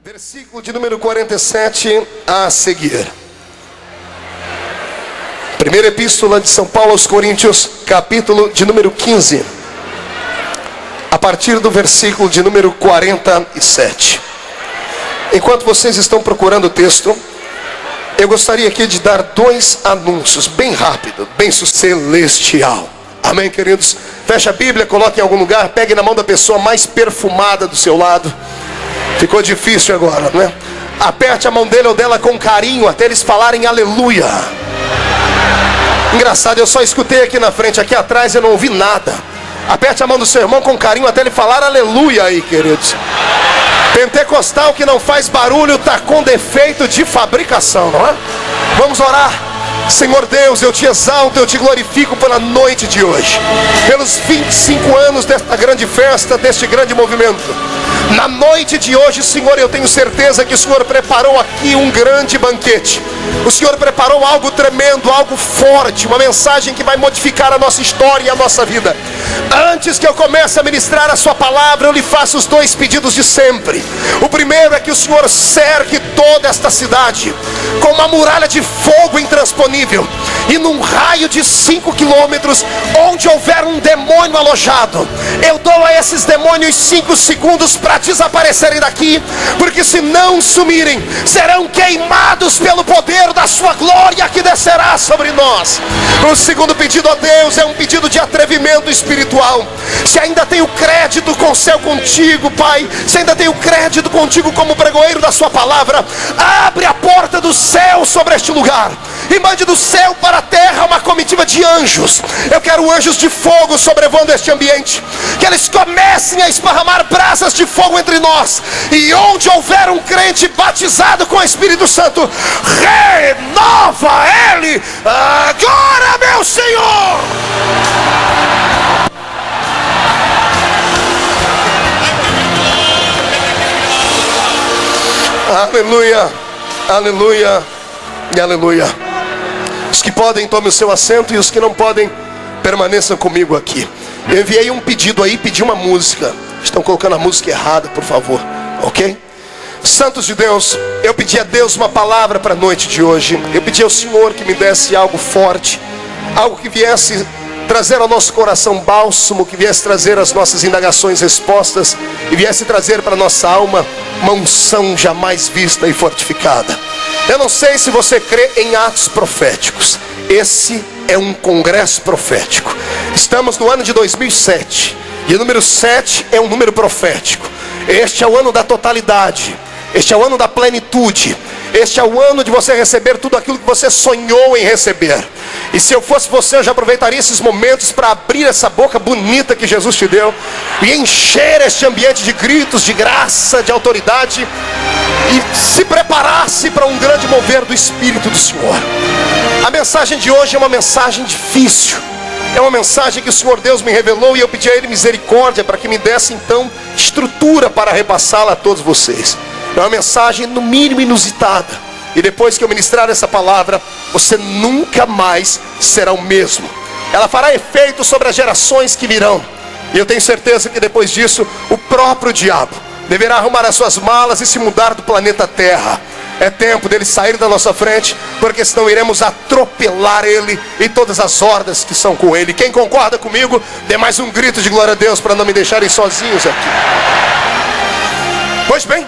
Versículo de número 47 a seguir. Primeira epístola de São Paulo aos Coríntios, capítulo de número 15. A partir do versículo de número 47. Enquanto vocês estão procurando o texto, eu gostaria aqui de dar dois anúncios, bem rápido, bem celestial. Amém, queridos? Feche a Bíblia, coloque em algum lugar, pegue na mão da pessoa mais perfumada do seu lado. Ficou difícil agora, não é? Aperte a mão dele ou dela com carinho até eles falarem aleluia. Engraçado, eu só escutei aqui na frente, aqui atrás eu não ouvi nada. Aperte a mão do seu irmão com carinho até ele falar aleluia aí, queridos. Pentecostal que não faz barulho está com defeito de fabricação, não é? Vamos orar. Senhor Deus, eu te exalto, eu te glorifico pela noite de hoje, pelos 25 anos desta grande festa, deste grande movimento. Na noite de hoje, Senhor, eu tenho certeza que o Senhor preparou aqui um grande banquete. O Senhor preparou algo tremendo, algo forte, uma mensagem que vai modificar a nossa história e a nossa vida. Antes que eu comece a ministrar a sua palavra, eu lhe faço os dois pedidos de sempre. O primeiro é que o Senhor cerque toda esta cidade com uma muralha de fogo intransponível, e num raio de 5 quilômetros, onde houver um demônio alojado, eu dou a esses demônios 5 segundos para desaparecerem daqui, porque se não sumirem, serão queimados pelo poder da sua glória que descerá sobre nós. O segundo pedido a Deus é um pedido de atrevimento espiritual. Se ainda tenho crédito com o céu contigo, Pai, se ainda tenho crédito contigo como pregoeiro da sua palavra, abre a porta do céu sobre este lugar e mande do céu para a terra uma comitiva de anjos. Eu quero anjos de fogo sobrevoando este ambiente, que eles comecem a esparramar brasas de fogo entre nós, e onde houver um crente batizado com o Espírito Santo, renova ele agora, meu Senhor. Aleluia, aleluia e aleluia. Os que podem, tomem o seu assento, e os que não podem, permaneçam comigo aqui. Eu enviei um pedido aí, pedi uma música. Estão colocando a música errada, por favor, ok? Santos de Deus, eu pedi a Deus uma palavra para a noite de hoje. Eu pedi ao Senhor que me desse algo forte, algo que viesse trazer ao nosso coração bálsamo, que viesse trazer as nossas indagações respostas, e viesse trazer para a nossa alma uma unção jamais vista e fortificada. Eu não sei se você crê em atos proféticos. Esse é um congresso profético. Estamos no ano de 2007, e o número 7 é um número profético. Este é o ano da totalidade, este é o ano da plenitude, este é o ano de você receber tudo aquilo que você sonhou em receber. E se eu fosse você, eu já aproveitaria esses momentos para abrir essa boca bonita que Jesus te deu e encher este ambiente de gritos, de graça, de autoridade, e se preparasse para um grande mover do Espírito do Senhor. A mensagem de hoje é uma mensagem difícil. É uma mensagem que o Senhor Deus me revelou, e eu pedi a Ele misericórdia para que me desse então estrutura para repassá-la a todos vocês. É uma mensagem no mínimo inusitada, e depois que eu ministrar essa palavra, você nunca mais será o mesmo. Ela fará efeito sobre as gerações que virão, e eu tenho certeza que depois disso o próprio diabo deverá arrumar as suas malas e se mudar do planeta Terra. É tempo dele sair da nossa frente, porque senão iremos atropelar ele e todas as hordas que são com ele. Quem concorda comigo, dê mais um grito de glória a Deus para não me deixarem sozinhos aqui. Pois bem,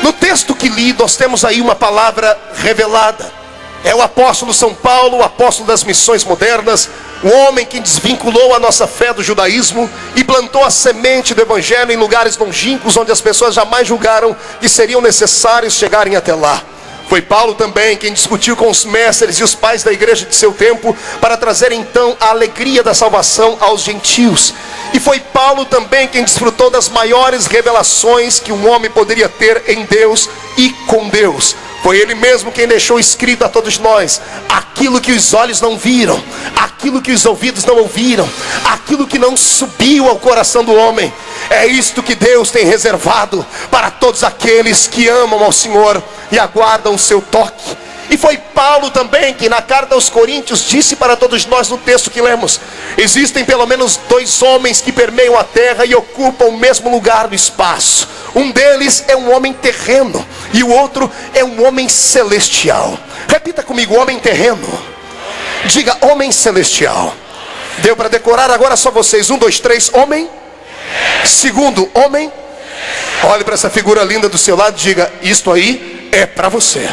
no texto que li, nós temos aí uma palavra revelada. É o apóstolo São Paulo, o apóstolo das missões modernas, o homem que desvinculou a nossa fé do judaísmo e plantou a semente do evangelho em lugares longínquos, onde as pessoas jamais julgaram que seriam necessários chegarem até lá. Foi Paulo também quem discutiu com os mestres e os pais da igreja de seu tempo para trazer então a alegria da salvação aos gentios. E foi Paulo também quem desfrutou das maiores revelações que um homem poderia ter em Deus e com Deus. Foi ele mesmo quem deixou escrito a todos nós aquilo que os olhos não viram, aquilo que os ouvidos não ouviram, aquilo que não subiu ao coração do homem. É isto que Deus tem reservado para todos aqueles que amam ao Senhor e aguardam o seu toque. E foi Paulo também que na carta aos Coríntios disse para todos nós no texto que lemos: existem pelo menos 2 homens que permeiam a terra e ocupam o mesmo lugar no espaço. Um deles é um homem terreno e o outro é um homem celestial. Repita comigo: homem terreno. Diga: homem celestial. Deu para decorar? Agora só vocês. 1, 2, 3, homem. Segundo, homem. Olhe para essa figura linda do seu lado e diga: isto aí é para você.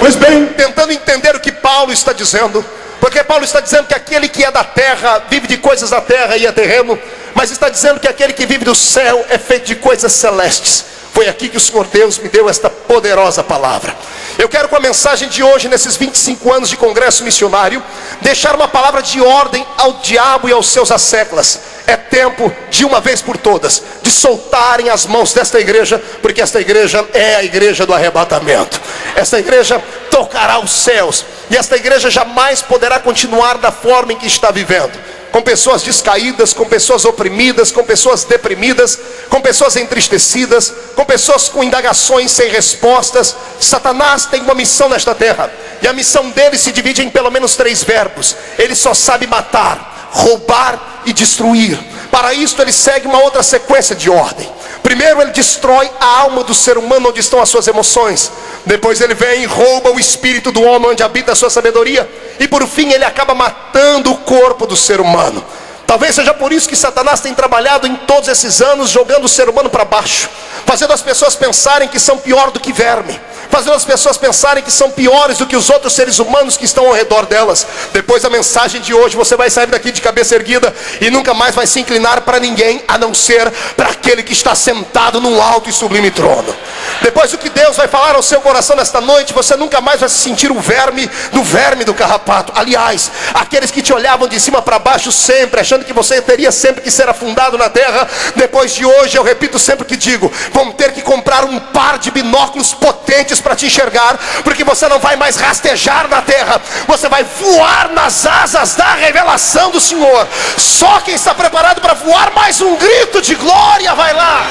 Pois bem, tentando entender o que Paulo está dizendo, porque Paulo está dizendo que aquele que é da terra vive de coisas da terra e é terreno, mas está dizendo que aquele que vive do céu é feito de coisas celestes. Foi aqui que o Senhor Deus me deu esta poderosa palavra. Eu quero, com a mensagem de hoje, nesses 25 anos de congresso missionário, deixar uma palavra de ordem ao diabo e aos seus asseclas. É tempo, de uma vez por todas, de soltarem as mãos desta igreja, porque esta igreja é a igreja do arrebatamento. Esta igreja tocará os céus, e esta igreja jamais poderá continuar da forma em que está vivendo, com pessoas descaídas, com pessoas oprimidas, com pessoas deprimidas, com pessoas entristecidas, com pessoas com indagações sem respostas. Satanás tem uma missão nesta terra, e a missão dele se divide em pelo menos 3 verbos. Ele só sabe matar, roubar e destruir. Para isso ele segue uma outra sequência de ordem. Primeiro ele destrói a alma do ser humano, onde estão as suas emoções. Depois ele vem e rouba o espírito do homem, onde habita a sua sabedoria. E por fim ele acaba matando o corpo do ser humano. Talvez seja por isso que Satanás tem trabalhado em todos esses anos, jogando o ser humano para baixo, fazendo as pessoas pensarem que são pior do que verme, fazendo as pessoas pensarem que são piores do que os outros seres humanos que estão ao redor delas. Depois da mensagem de hoje, você vai sair daqui de cabeça erguida e nunca mais vai se inclinar para ninguém, a não ser para aquele que está sentado num alto e sublime trono. Depois do que Deus vai falar ao seu coração nesta noite, você nunca mais vai se sentir o verme do carrapato. Aliás, aqueles que te olhavam de cima para baixo sempre, achando que você teria sempre que ser afundado na terra, depois de hoje, eu repito sempre que digo, vão ter que comprar um par de binóculos potentes para te enxergar, porque você não vai mais rastejar na terra, você vai voar nas asas da revelação do Senhor. Só quem está preparado para voar, mais um grito de glória vai lá.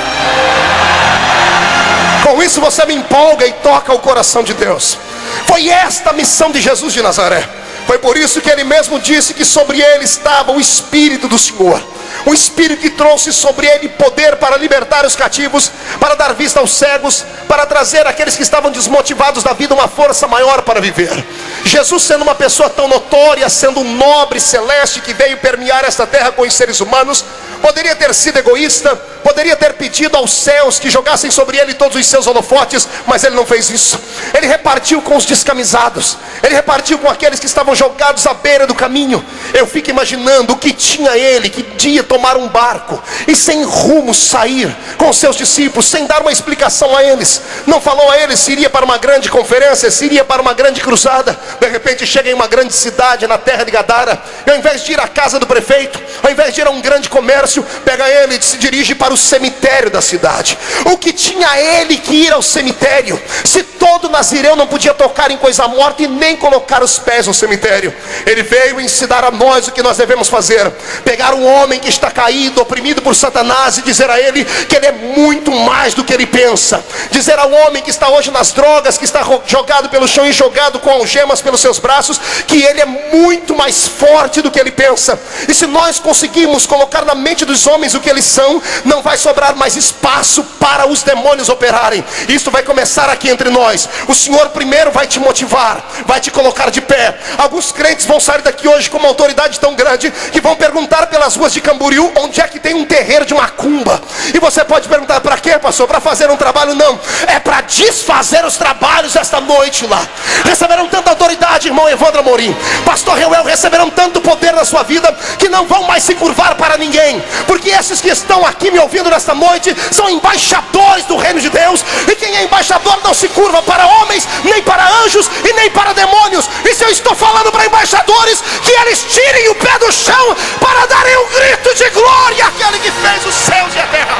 Com isso você me empolga e toca o coração de Deus. Foi esta a missão de Jesus de Nazaré. Foi por isso que ele mesmo disse que sobre ele estava o Espírito do Senhor. O Espírito que trouxe sobre ele poder para libertar os cativos, para dar vista aos cegos, para trazer àqueles que estavam desmotivados da vida uma força maior para viver. Jesus, sendo uma pessoa tão notória, sendo um nobre celeste que veio permear esta terra com os seres humanos, poderia ter sido egoísta, poderia ter pedido aos céus que jogassem sobre ele todos os seus holofotes, mas ele não fez isso. Ele repartiu com os descamisados, ele repartiu com aqueles que estavam jogados à beira do caminho. Eu fico imaginando o que tinha ele, que dia tomar um barco e sem rumo sair com os seus discípulos, sem dar uma explicação a eles. Não falou a eles se iria para uma grande conferência, se iria para uma grande cruzada. De repente chega em uma grande cidade na terra de Gadara, e ao invés de ir à casa do prefeito, ao invés de ir a um grande comércio, pega ele e se dirige para o cemitério da cidade. O que tinha ele que ir ao cemitério, se todo nazireu não podia tocar em coisa morta e nem colocar os pés no cemitério? Ele veio ensinar a nós o que nós devemos fazer: pegar um homem que está caído, oprimido por Satanás, e dizer a ele que ele é muito mais do que ele pensa. Dizer ao homem que está hoje nas drogas, que está jogado pelo chão e jogado com algemas pelos seus braços, que ele é muito mais forte do que ele pensa. E se nós conseguirmos colocar na mente dos homens o que eles são, não vai sobrar mais espaço para os demônios operarem. Isso vai começar aqui entre nós. O Senhor primeiro vai te motivar, vai te colocar de pé. Alguns crentes vão sair daqui hoje com uma autoridade tão grande que vão perguntar pelas ruas de Camboriú onde é que tem um terreiro de macumba. E você pode perguntar: para quê, pastor? Para fazer um trabalho? Não, é para desfazer os trabalhos esta noite lá. Receberão tanta autoridade, irmão Evandro Amorim, pastor Reuel, receberão tanto poder na sua vida que não vão mais se curvar para ninguém, porque esses que estão aqui me ouvindo nesta noite são embaixadores do reino de Deus. E quem é embaixador não se curva para homens, nem para anjos e nem para demônios. E se eu estou falando para embaixadores, que eles tirem o pé do chão para darem um grito de glória àquele que fez os céus e a terra.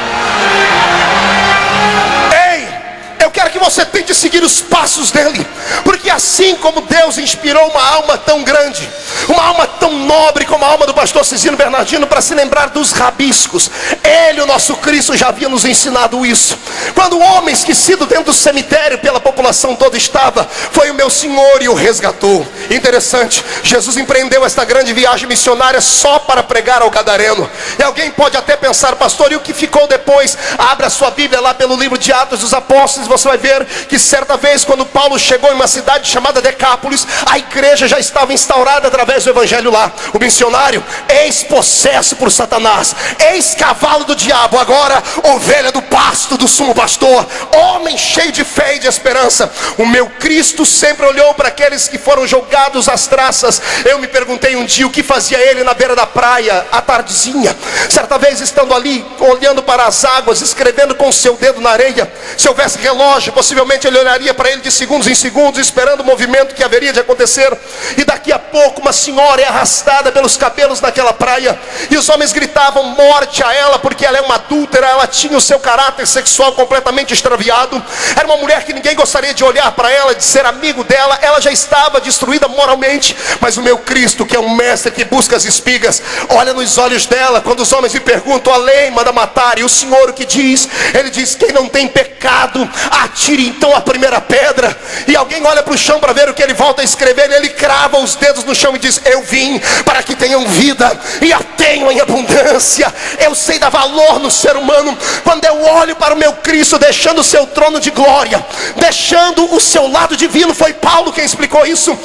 Ei, eu quero que você tente seguir os passos dele, porque assim como Deus inspirou uma alma tão grande, uma alma tão nobre como a alma do pastor Cisino Bernardino, para se lembrar dos rabiscos, Ele, o nosso Cristo, já havia nos ensinado isso. Quando o homem esquecido dentro do cemitério pela população toda estava, foi o meu Senhor e o resgatou. Interessante, Jesus empreendeu esta grande viagem missionária só para pregar ao gadareno. E alguém pode até pensar: pastor, e o que ficou depois? Abra a sua Bíblia lá pelo livro de Atos dos Apóstolos, você vai ver que certa vez, quando Paulo chegou em uma cidade chamada Decápolis, a igreja já estava instaurada através do evangelho lá. O missionário, ex-possesso por Satanás, ex-cavalo do diabo, agora ovelha do pasto do sumo pastor, homem cheio de fé e de esperança. O meu Cristo sempre olhou para aqueles que foram jogados às traças. Eu me perguntei um dia o que fazia ele na beira da praia à tardezinha, certa vez estando ali olhando para as águas, escrevendo com o seu dedo na areia. Se houvesse relógio, possivelmente ele olharia para ele de segundos em segundos, esperando o movimento que haveria de acontecer. E daqui a pouco uma senhora é arrastada pelos cabelos naquela praia, e os homens gritavam morte a ela, porque ela é uma adúltera, ela tinha o seu caráter sexual completamente extraviado. Era uma mulher que ninguém gostaria de olhar para ela, de ser amigo dela. Ela já estava destruída moralmente. Mas o meu Cristo, que é um mestre que busca as espigas, olha nos olhos dela. Quando os homens me perguntam: a lei manda matar, e o Senhor o que diz? Ele diz: quem não tem pecado, atire então a primeira pedra. E alguém olha para o chão para ver o que ele volta a escrever, e ele crava os dedos no chão e diz: eu vim para que tenham vida e a tenham em abundância. Eu sei dar valor no ser humano quando eu olho para o meu Cristo, deixando o seu trono de glória, deixando o seu lado divino. Foi Paulo quem explicou isso.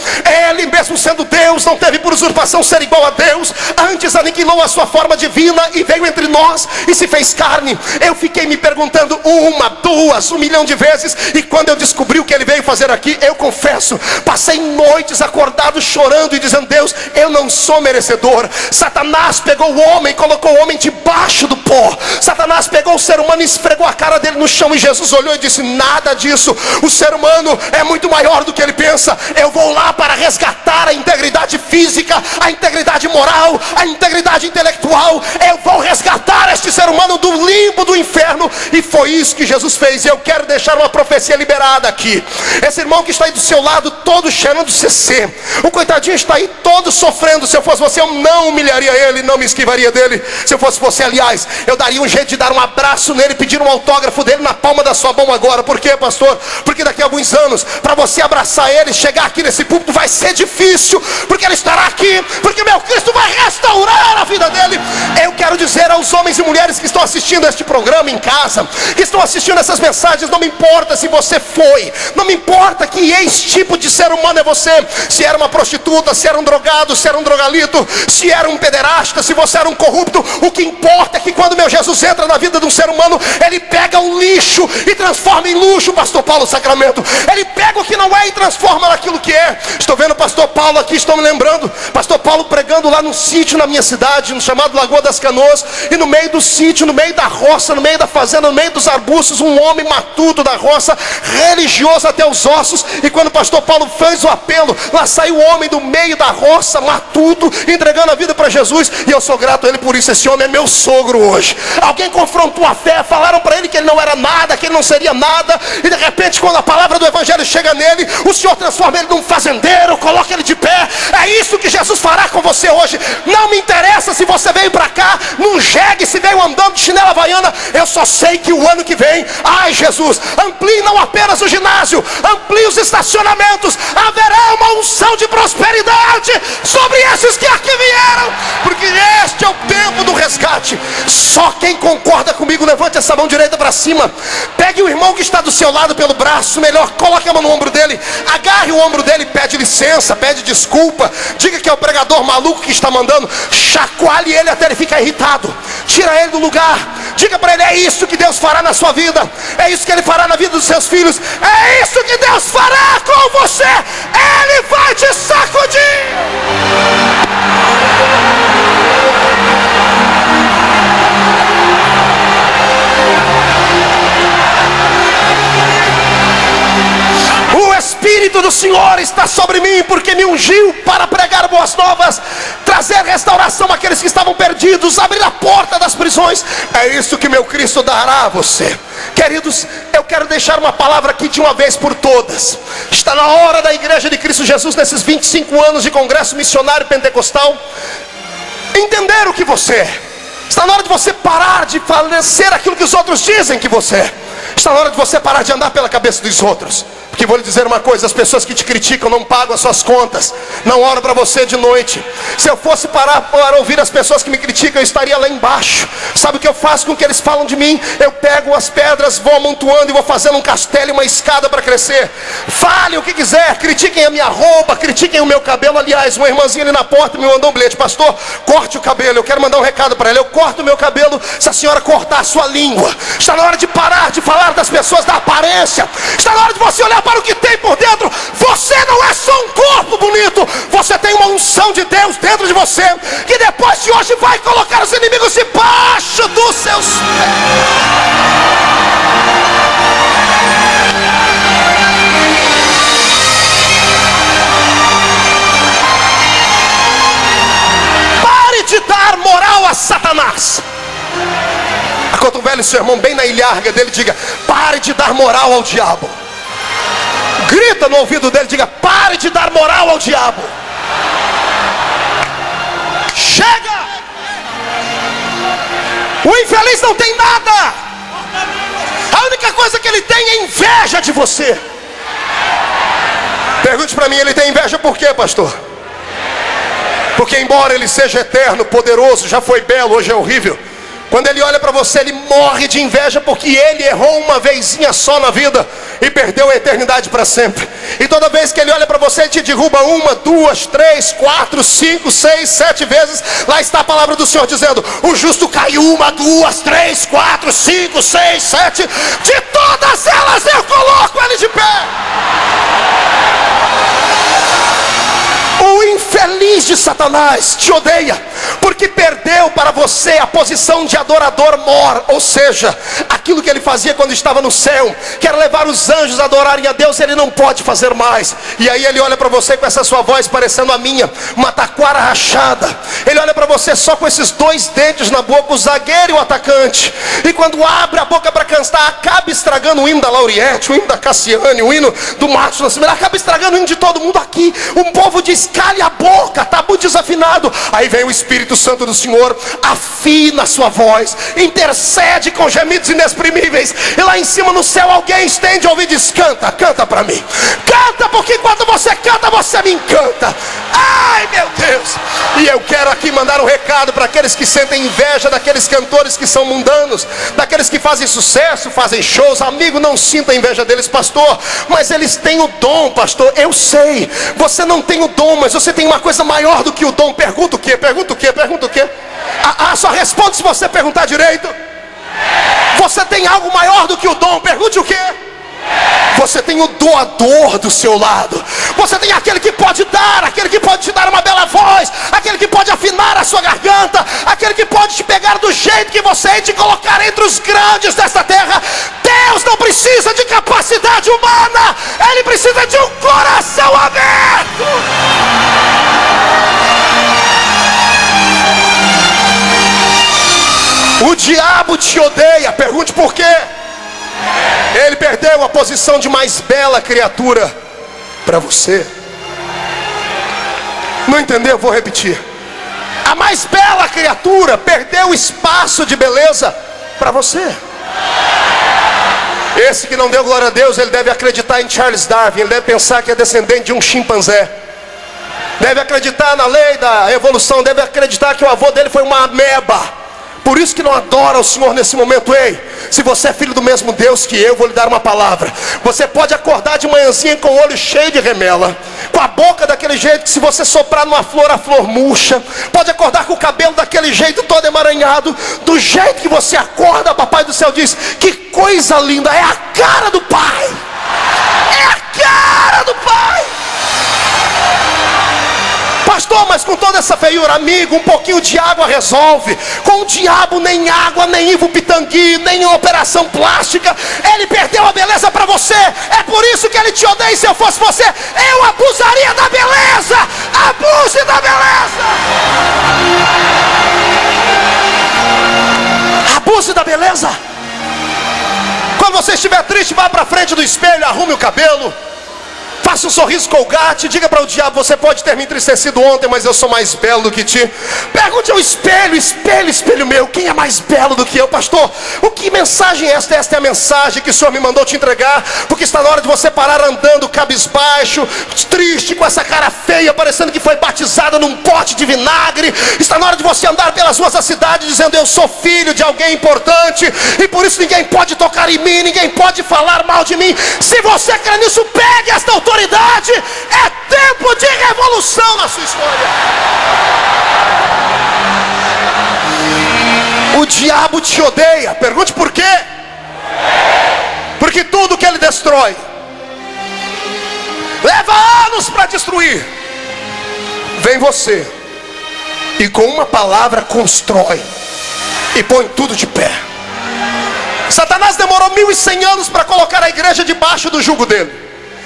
Ele, mesmo sendo Deus, não teve por usurpação ser igual a Deus, antes aniquilou a sua forma divina e veio entre nós e se fez carne. Eu fiquei me perguntando 1, 2, 1 milhão de vezes, e quando eu descobri o que ele veio fazer aqui, eu confesso, passei noites acordado chorando e dizendo: Deus, eu não sou merecedor. Satanás pegou o homem, colocou o homem debaixo do pó. Satanás pegou o ser humano e esfregou a cara dele no chão, e Jesus olhou e disse: nada disso, o ser humano é muito maior do que ele pensa. Eu vou lá para resgatar a integridade física, a integridade moral, a integridade intelectual. Eu vou resgatar este ser humano do limbo do inferno. E foi isso que Jesus fez. E eu quero deixar uma profecia liberada aqui. Esse irmão que está aí do seu lado, todo cheirando CC, o coitadinho está aí todo sofrendo. Se eu fosse você, eu não humilharia ele, não me esquivaria dele. Se eu fosse você, aliás, eu daria um jeito de dar um abraço nele, pedir um autógrafo dele na palma da sua mão agora. Por quê, pastor? Porque daqui a alguns anos, para você abraçar ele, chegar aqui nesse púlpito, vai ser difícil, porque ele estará aqui, porque meu Cristo vai restaurar a vida dele. Eu quero dizer aos homens e mulheres que estão assistindo este programa em casa, que estão assistindo essas mensagens: não me importa se você foi, não me importa que esse tipo de ser humano é você, se era uma prostituta, se era um drogado, se era um drogalito, se era um pederasta, se você era um corrupto. O que importa é que quando meu Jesus entra na vida de um ser humano, ele pega o lixo e transforma em luxo, pastor Paulo Sacramento. Ele pega o que não é e transforma naquilo que é. Estou vendo o pastor Paulo aqui, estou me lembrando, pastor Paulo pregando lá no sítio na minha cidade, no chamado Lagoa das Canoas, e no meio do sítio, no meio da roça, no meio da fazenda, no meio dos arbustos, um homem matuto da roça, religioso até os ossos. E quando o pastor Paulo fez o apelo, lá saiu o homem do meio da roça, matuto, entregando a vida para Jesus. E eu sou grato a ele por isso. Esse homem é meu sogro hoje. Alguém confrontou a fé, falaram para ele que ele não era nada, que ele não seria nada, e de repente, quando a palavra do evangelho chega nele, o Senhor transforma ele num fazendeiro, coloca ele de pé. É isso que Jesus fará com você hoje. Não me interessa se você veio para cá num jegue, se veio andando de chinela havaiana. Eu só sei que o ano que vem, ai Jesus, amplie não apenas o ginásio, amplie os estacionamentos. Haverá uma unção de prosperidade sobre esses que aqui vieram, porque este é o tempo do resgate. Só quem concorda comigo, levante essa mão direita para cima. Pegue o irmão que está do seu lado pelo braço, melhor, coloque a mão no ombro dele, agarre o ombro dele, pede licença, pede desculpa, diga que é o pregador maluco que está mandando, chacoalhe ele até ele ficar irritado, tira ele do lugar, diga para ele: é isso que Deus fará na sua vida, é isso que ele fará na vida dos seus filhos, é isso que Deus fará com você. Ele vai te sacudir. O Espírito do Senhor está sobre mim, porque me ungiu para pregar boas novas, trazer trazer restauração àqueles que estavam perdidos, abrir a porta das prisões. É isso que meu Cristo dará a você. Queridos, eu quero deixar uma palavra aqui de uma vez por todas. Está na hora da Igreja de Cristo Jesus, nesses 25 anos de congresso missionário pentecostal, entender o que você é. Está na hora de você parar de ser aquilo que os outros dizem que você é. Está na hora de você parar de andar pela cabeça dos outros. Porque vou lhe dizer uma coisa: as pessoas que te criticam não pagam as suas contas, não oram para você de noite. Se eu fosse parar para ouvir as pessoas que me criticam, eu estaria lá embaixo. Sabe o que eu faço com o que eles falam de mim? Eu pego as pedras, vou amontoando e vou fazendo um castelo e uma escada para crescer. Fale o que quiser, critiquem a minha roupa, critiquem o meu cabelo. Aliás, uma irmãzinha ali na porta me mandou um bilhete: pastor, corte o cabelo, eu quero mandar um recado para ela. Eu corto o meu cabelo se a senhora cortar a sua língua. Está na hora de parar de falar das pessoas da aparência. Está na hora de você olhar para o que tem por dentro. Você não é só um corpo bonito, você tem uma unção de Deus dentro de você, que depois de hoje vai colocar os inimigos debaixo dos seus pés. Pare de dar moral a Satanás. Acotovele o seu irmão bem na ilharga dele, diga: pare de dar moral ao diabo. Grita no ouvido dele, diga: pare de dar moral ao diabo. Chega! O infeliz não tem nada. A única coisa que ele tem é inveja de você. Pergunte para mim: ele tem inveja por quê, pastor? Porque embora ele seja eterno, poderoso, já foi belo, hoje é horrível. Quando ele olha para você, ele morre de inveja, porque ele errou uma vezinha só na vida e perdeu a eternidade para sempre. E toda vez que ele olha para você, ele te derruba 1, 2, 3, 4, 5, 6, 7 vezes. Lá está a palavra do Senhor dizendo: o justo cai 1, 2, 3, 4, 5, 6, 7. De todas elas eu coloco ele de pé. O infeliz de Satanás te odeia, porque perdeu para você a posição de adorador mor. Ou seja, aquilo que ele fazia quando estava no céu, que era levar os anjos a adorarem a Deus, ele não pode fazer mais. E aí ele olha para você com essa sua voz parecendo a minha, uma taquara rachada. Ele olha para você só com esses 2 dentes na boca, o zagueiro e o atacante. E quando abre a boca para cantar, acaba estragando o hino da Lauriette, o hino da Cassiane, o hino do Marcos Nascimento. Acaba estragando o hino de todo mundo aqui. O povo diz: cale a boca, está muito desafinado. Aí vem o Espírito Santo do Senhor, afina a sua voz, intercede com gemidos inexprimíveis. E lá em cima no céu alguém estende o ouvido e diz: canta, canta para mim. Canta, porque enquanto você canta, você me encanta. Ai meu Deus. E eu quero aqui mandar um recado para aqueles que sentem inveja daqueles cantores que são mundanos, daqueles que fazem sucesso, fazem shows. Amigo, não sinta inveja deles, pastor, mas eles têm o dom, pastor. Eu sei, você não tem o dom, mas você tem uma coisa maior do que o dom. Pergunta o quê? Pergunta o quê? Pergunta o quê? Só responde se você perguntar direito. Você tem algo maior do que o dom. Pergunte o quê? Você tem o doador do seu lado. Você tem aquele que pode dar, aquele que pode te dar uma bela voz, aquele que pode afinar a sua garganta, aquele que pode te pegar do jeito que você é e te colocar entre os grandes desta terra. Deus não precisa de capacidade humana, Ele precisa de um coração aberto. O diabo te odeia. Pergunte por quê. Ele perdeu a posição de mais bela criatura para você. Não entendeu? Vou repetir. A mais bela criatura perdeu o espaço de beleza para você. Esse que não deu glória a Deus, ele deve acreditar em Charles Darwin. Ele deve pensar que é descendente de um chimpanzé. Deve acreditar na lei da evolução. Deve acreditar que o avô dele foi uma ameba. Por isso que não adora o Senhor nesse momento. Ei, se você é filho do mesmo Deus que eu, vou lhe dar uma palavra. Você pode acordar de manhãzinha com o olho cheio de remela, com a boca daquele jeito que se você soprar numa flor, a flor murcha. Pode acordar com o cabelo daquele jeito todo emaranhado. Do jeito que você acorda, papai do céu diz: que coisa linda, é a cara do Pai. É a cara do Pai. Pastor, mas com toda essa feiura, amigo, um pouquinho de água resolve. Com o diabo nem água, nem Ivo Pitangui, nem operação plástica. Ele perdeu a beleza para você. É por isso que ele te odeia. E se eu fosse você, eu abusaria da beleza. Abuse da beleza. Abuse da beleza. Quando você estiver triste, vá para frente do espelho, arrume o cabelo, faça um sorriso Colgate, diga para o diabo: você pode ter me entristecido ontem, mas eu sou mais belo do que ti. Pergunte ao espelho: espelho, espelho meu, quem é mais belo do que eu? Pastor, o que mensagem é esta? Esta é a mensagem que o Senhor me mandou te entregar, porque está na hora de você parar andando cabisbaixo, triste, com essa cara feia, parecendo que foi batizada num pote de vinagre. Está na hora de você andar pelas ruas da cidade dizendo: eu sou filho de alguém importante, e por isso ninguém pode tocar em mim, ninguém pode falar mal de mim. Se você crê nisso, pegue esta autoridade. É tempo de revolução na sua história. O diabo te odeia. Pergunte por quê? Porque tudo que ele destrói leva anos para destruir. Vem você e com uma palavra constrói e põe tudo de pé. Satanás demorou 1100 anos para colocar a igreja debaixo do jugo dele.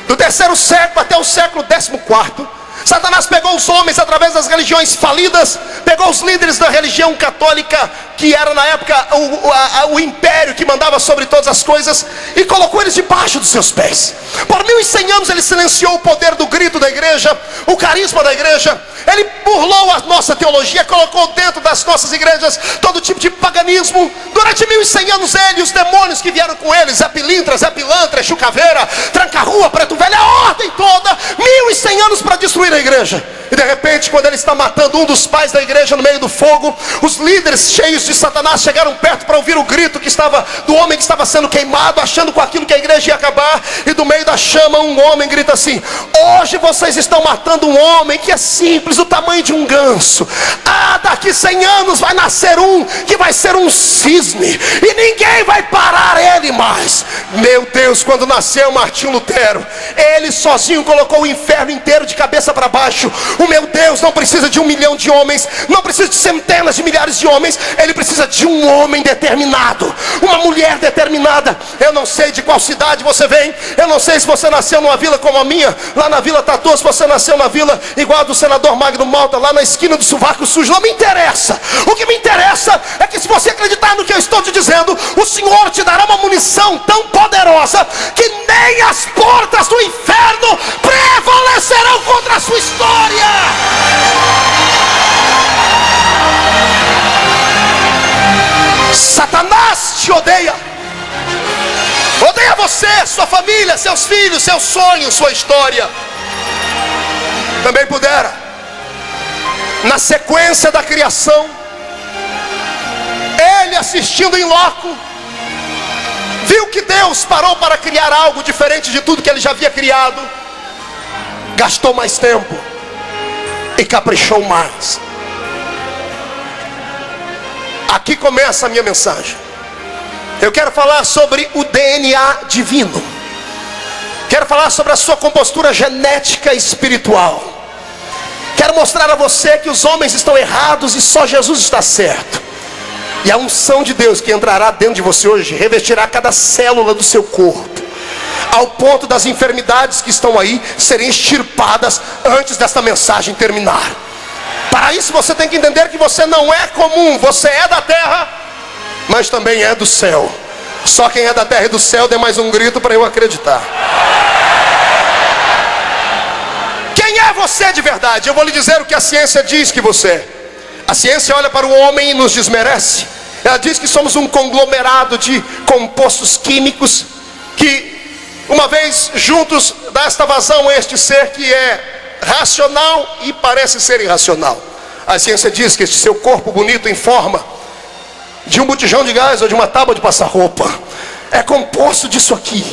Do 3º século até o século 14º, Satanás pegou os homens através das religiões falidas, pegou os líderes da religião católica, que era na época o império que mandava sobre todas as coisas, e colocou eles debaixo dos seus pés. Por 1100 anos ele silenciou o poder do grito da igreja, o carisma da igreja. Ele burlou a nossa teologia, colocou dentro das nossas igrejas todo tipo de paganismo. Durante 1100 anos ele e os demônios que vieram com eles, Zé Pilintra, Zé Pilantra, Exu Caveira, Tranca-Rua, Preto Velho, a ordem toda, 1100 anos para destruir a igreja. E de repente, quando ele está matando um dos pais da igreja no meio do fogo, os líderes cheios de Satanás chegaram perto para ouvir o grito que estava do homem que estava sendo queimado, achando com aquilo que a igreja ia acabar. E do meio da chama um homem grita assim: hoje vocês estão matando um homem que é simples, do tamanho de um ganso. Daqui 100 anos vai nascer um que vai ser um cisne, e ninguém vai parar ele mais. Meu Deus, quando nasceu Martinho Lutero, ele sozinho colocou o inferno inteiro de cabeça para baixo. O meu Deus não precisa de 1 milhão de homens, não precisa de centenas de milhares de homens. Ele precisa de um homem determinado, uma mulher determinada. Eu não sei de qual cidade você vem, eu não sei se você nasceu numa vila como a minha, lá na Vila Tatu, se você nasceu na vila igual a do senador Magno Malta, lá na esquina do Sovaco Sujo. Não me interessa. O que me interessa é que, se você acreditar no que eu estou te dizendo, o Senhor te dará uma munição tão poderosa que nem as portas do inferno prevalecerão contra a sua história. Satanás te odeia. Odeia você, sua família, seus filhos, seus sonhos, sua história. Também pudera, na sequência da criação, ele, assistindo em loco, viu que Deus parou para criar algo diferente de tudo que ele já havia criado. Gastou mais tempo e caprichou mais. Aqui começa a minha mensagem. Eu quero falar sobre o DNA divino. Quero falar sobre a sua compostura genética espiritual. Quero mostrar a você que os homens estão errados e só Jesus está certo. E a unção de Deus que entrará dentro de você hoje revestirá cada célula do seu corpo, ao ponto das enfermidades que estão aí serem extirpadas antes desta mensagem terminar. Para isso você tem que entender que você não é comum. Você é da terra, mas também é do céu. Só quem é da terra e do céu, dê mais um grito para eu acreditar. Quem é você de verdade? Eu vou lhe dizer o que a ciência diz que você é. A ciência olha para o homem e nos desmerece. Ela diz que somos um conglomerado de compostos químicos que, uma vez juntos, dá esta vazão a este ser que é racional e parece ser irracional. A ciência diz que este seu corpo bonito em forma de um botijão de gás ou de uma tábua de passar roupa é composto disso aqui.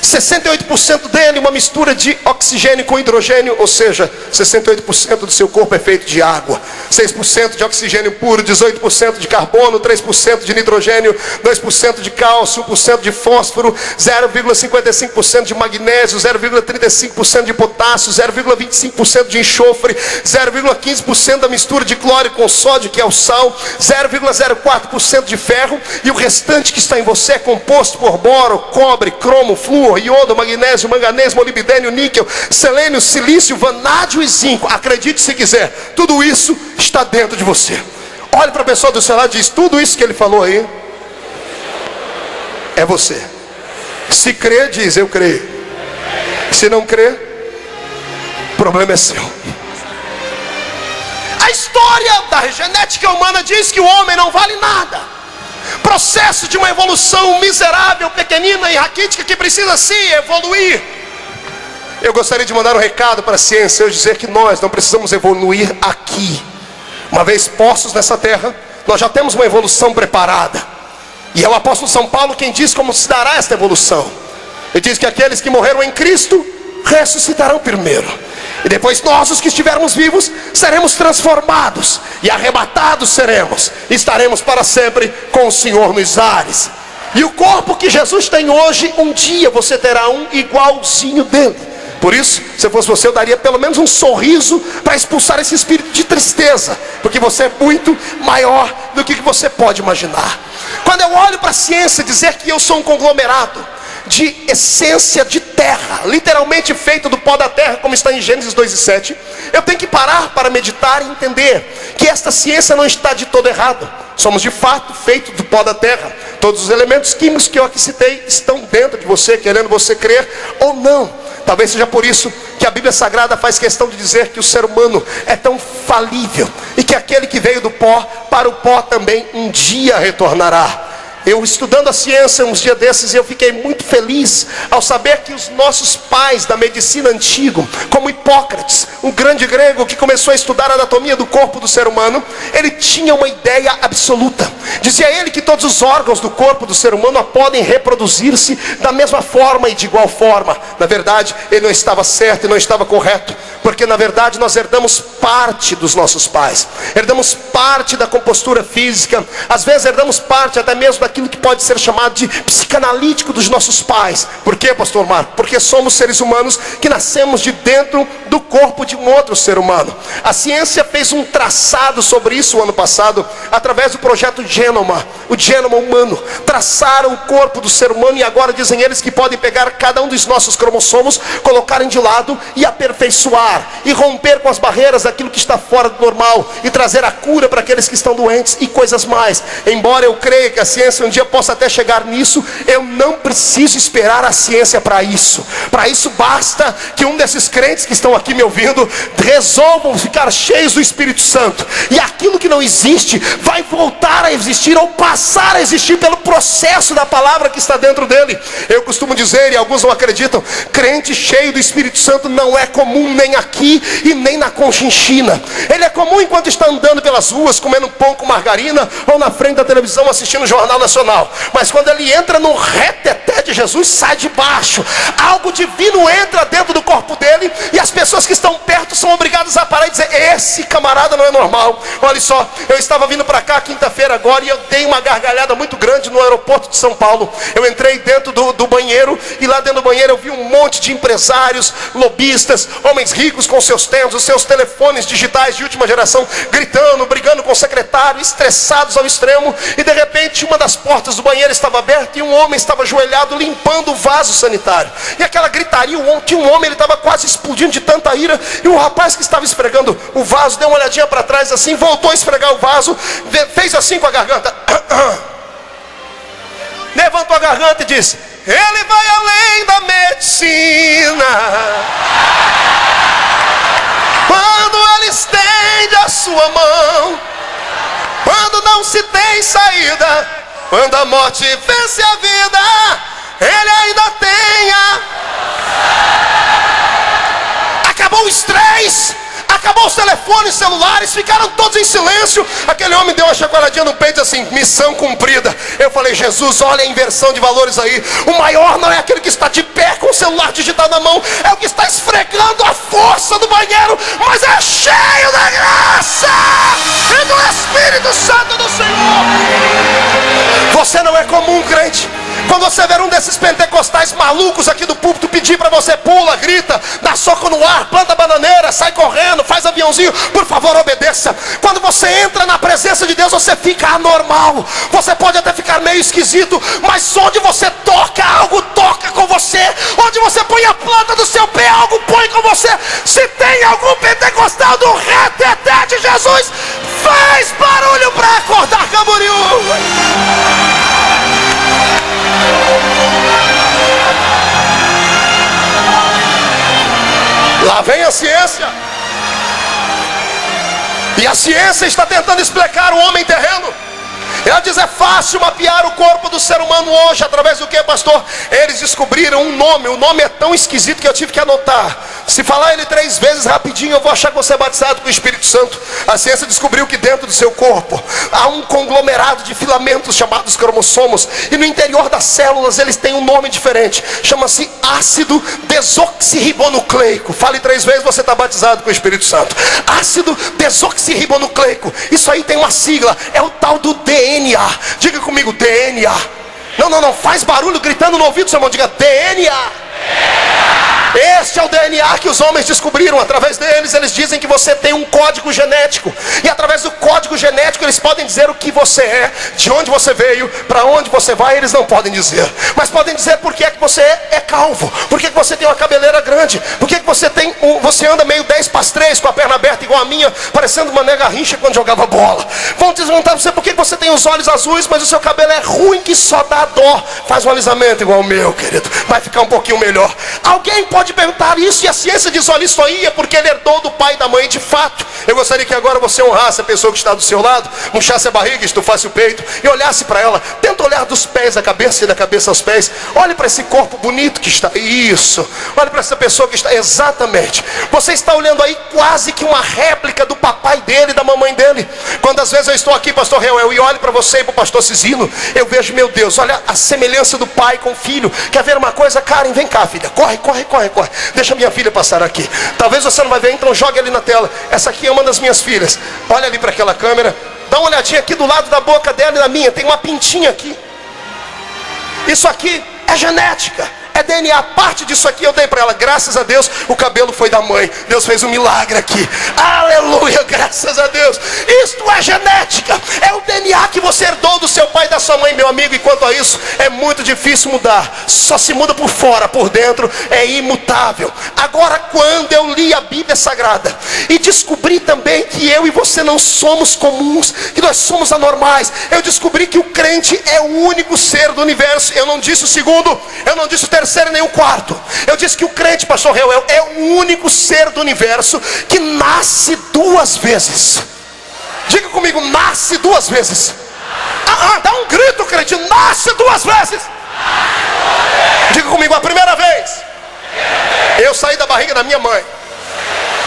68% dele uma mistura de oxigênio com hidrogênio, ou seja, 68% do seu corpo é feito de água, 6% de oxigênio puro, 18% de carbono, 3% de nitrogênio, 2% de cálcio, 1% de fósforo, 0,55% de magnésio, 0,35% de potássio, 0,25% de enxofre, 0,15% da mistura de cloro com sódio, que é o sal, 0,04% de ferro, e o restante que está em você é composto por boro, cobre, cromo, flúor, iodo, magnésio, manganês, molibdênio, níquel, selênio, silício, vanádio e zinco. Acredite se quiser, tudo isso está dentro de você. Olhe para a pessoa do seu lado e diz: tudo isso que ele falou aí é você. Se crê, diz: eu creio. Se não crê, o problema é seu. A história da genética humana diz que o homem não vale nada. Processo de uma evolução miserável, pequenina e raquítica, que precisa sim evoluir. Eu gostaria de mandar um recado para a ciência, eu dizer que nós não precisamos evoluir aqui. Uma vez postos nessa terra, nós já temos uma evolução preparada. E é o apóstolo São Paulo quem diz como se dará esta evolução. Ele diz que aqueles que morreram em Cristo ressuscitarão primeiro, e depois nós, os que estivermos vivos, seremos transformados e arrebatados seremos, e estaremos para sempre com o Senhor nos ares. E o corpo que Jesus tem hoje, um dia você terá um igualzinho dele. Por isso, se eu fosse você, eu daria pelo menos um sorriso para expulsar esse espírito de tristeza, porque você é muito maior do que você pode imaginar. Quando eu olho para a ciência dizer que eu sou um conglomerado de essência de terra, literalmente feito do pó da terra, como está em Gênesis 2:7, eu tenho que parar para meditar e entender que esta ciência não está de todo errado. Somos de fato feitos do pó da terra. Todos os elementos químicos que eu aqui citei estão dentro de você, querendo você crer ou não. Talvez seja por isso que a Bíblia Sagrada faz questão de dizer que o ser humano é tão falível, e que aquele que veio do pó, para o pó também um dia retornará. Eu estudando a ciência uns dias desses, eu fiquei muito feliz ao saber que os nossos pais da medicina antiga, como Hipócrates, um grande grego que começou a estudar a anatomia do corpo do ser humano, ele tinha uma ideia absoluta. Dizia ele que todos os órgãos do corpo do ser humano podem reproduzir-se da mesma forma e de igual forma. Na verdade, ele não estava certo e não estava correto, porque na verdade nós herdamos parte dos nossos pais, herdamos parte da compostura física, às vezes herdamos parte até mesmo daquilo que pode ser chamado de psicanalítico dos nossos pais. Por quê, pastor Marco? Porque somos seres humanos que nascemos de dentro do corpo de um outro ser humano. A ciência fez um traçado sobre isso o ano passado, através do projeto Genoma, o genoma humano. Traçaram o corpo do ser humano, e agora dizem eles que podem pegar cada um dos nossos cromossomos, colocarem de lado e aperfeiçoar, e romper com as barreiras daquilo que está fora do normal, e trazer a cura para aqueles que estão doentes e coisas mais. Embora eu creia que a ciência um dia possa até chegar nisso, eu não preciso esperar a ciência para isso. Para isso basta que um desses crentes que estão aqui me ouvindo resolvam ficar cheios do Espírito Santo, e aquilo que não existe vai voltar a existir, ou passar a existir pelo processo da palavra que está dentro dele. Eu costumo dizer, e alguns não acreditam, crente cheio do Espírito Santo não é comum nem aqui e nem na Conchinchina. Ele é comum enquanto está andando pelas ruas, comendo pão com margarina, ou na frente da televisão assistindo o Jornal Nacional. Mas quando ele entra no reteté de Jesus, sai de baixo. Algo divino entra dentro do corpo dele, e as pessoas que estão perto são obrigadas a parar e dizer: esse camarada não é normal. Olha só, eu estava vindo para cá quinta-feira agora, e eu dei uma gargalhada muito grande no aeroporto de São Paulo. Eu entrei dentro do banheiro, e lá dentro do banheiro eu vi um monte de empresários, lobistas, homens ricos com seus ternos, os seus telefones digitais de última geração, gritando, brigando com o secretário, estressados ao extremo. E de repente uma das portas do banheiro estava aberta, e um homem estava ajoelhado limpando o vaso sanitário. E aquela gritaria, tinha um homem, ele estava quase explodindo de tanta ira, e o rapaz que estava esfregando o vaso deu uma olhadinha para trás assim, voltou a esfregar o vaso, fez assim com a garganta, levantou a garganta e disse: ele vai além da medicina. Quando ele estende a sua mão, quando não se tem saída, quando a morte vence a vida, ele ainda tem acabou o estresse, Acabou os telefones celulares, ficaram todos em silêncio. Aquele homem deu uma chacoalhadinha no peito assim, missão cumprida. Eu falei, Jesus, olha a inversão de valores aí. O maior não é aquele que está de pé com o celular digital na mão, é o que está esfregando a força do banheiro, mas é cheio da graça e do Espírito Santo do Senhor. Você não é comum, crente. Quando você ver um desses pentecostais malucos aqui do púlpito pedir para você, pula, grita, dá soco no ar, planta bananeira, sai correndo, faz aviãozinho, por favor, obedeça. Quando você entra na presença de Deus, você fica anormal. Você pode até ficar meio esquisito, mas onde você toca, algo toca com você. Onde você põe a planta do seu pé, algo põe com você. Se tem algum pentecostal do reteté de Jesus, faz barulho para acordar Camboriú. Lá vem a ciência. E a ciência está tentando explicar o homem terreno. Ela diz, é fácil mapear o corpo do ser humano hoje. Através do que, pastor? Eles descobriram um nome. O nome é tão esquisito que eu tive que anotar. Se falar ele 3 vezes rapidinho, eu vou achar que você é batizado com o Espírito Santo. A ciência descobriu que dentro do seu corpo há um conglomerado de filamentos chamados cromossomos. E no interior das células eles têm um nome diferente. Chama-se ácido desoxirribonucleico. Fale 3 vezes, você está batizado com o Espírito Santo. Ácido desoxirribonucleico. Isso aí tem uma sigla. É o tal do DNA. Diga comigo, DNA. Não, faz barulho gritando no ouvido, seu irmão. Diga DNA. Este é o DNA que os homens descobriram. Através deles, eles dizem que você tem um código genético. E através do código genético, eles podem dizer o que você é, de onde você veio, para onde você vai. Eles não podem dizer, mas podem dizer por que é que você é calvo, por que você tem uma cabeleira grande, por que você anda meio 10 para as 3, com a perna aberta igual a minha, parecendo uma nega rincha quando jogava bola. Vão desmontar você por que você tem os olhos azuis, mas o seu cabelo é ruim que só dá dó. Faz um alisamento igual o meu, querido, vai ficar um pouquinho melhor. Alguém pode perguntar isso, e a ciência diz, olha, isso aí é porque ele herdou do pai e da mãe. De fato, eu gostaria que agora você honrasse a pessoa que está do seu lado, murchasse a barriga, estufasse o peito e olhasse para ela. Tenta olhar dos pés à cabeça e da cabeça aos pés. Olhe para esse corpo bonito que está, isso. Olhe para essa pessoa que está, exatamente. Você está olhando aí quase que uma réplica do papai dele e da mamãe dele. Quando às vezes eu estou aqui, pastor Reuel, e olho para você e para o pastor Cisino, eu vejo, meu Deus, olha a semelhança do pai com o filho. Quer ver uma coisa? Karen, vem cá, filha, corre. Deixa minha filha passar aqui. Talvez você não vai ver, então jogue ali na tela. Essa aqui é uma das minhas filhas. Olha ali para aquela câmera. Dá uma olhadinha aqui do lado da boca dela e da minha. Tem uma pintinha aqui. Isso aqui é genética. É DNA, parte disso aqui eu dei para ela. Graças a Deus, o cabelo foi da mãe. Deus fez um milagre aqui. Aleluia, graças a Deus. Isto é genética. É o DNA que você herdou do seu pai e da sua mãe, meu amigo. E quanto a isso, é muito difícil mudar. Só se muda por fora, por dentro é imutável. Agora, quando eu li a Bíblia Sagrada e descobri também que eu e você não somos comuns, que nós somos anormais, eu descobri que o crente é o único ser do universo. Eu não disse o segundo, eu não disse o terceiro, nem o quarto. Eu disse que o crente, pastor Reuel, é o único ser do universo que nasce 2 vezes. Diga comigo, nasce 2 vezes. Dá um grito, crente, nasce 2 vezes. Diga comigo, a primeira vez eu saí da barriga da minha mãe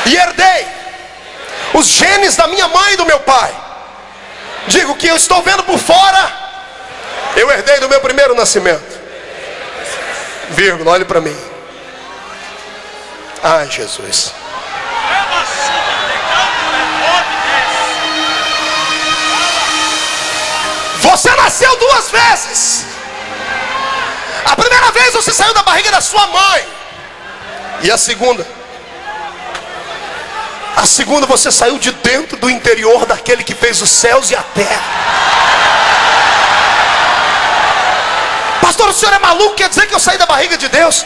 e herdei os genes da minha mãe e do meu pai. Digo que eu estou vendo por fora, eu herdei do meu primeiro nascimento. Vírgula, olhe para mim. Ai, Jesus. Você nasceu 2 vezes. A primeira vez você saiu da barriga da sua mãe. E a segunda? A segunda você saiu de dentro do interior daquele que fez os céus e a terra. Pastor, o senhor é maluco? Quer dizer que eu saí da barriga de Deus?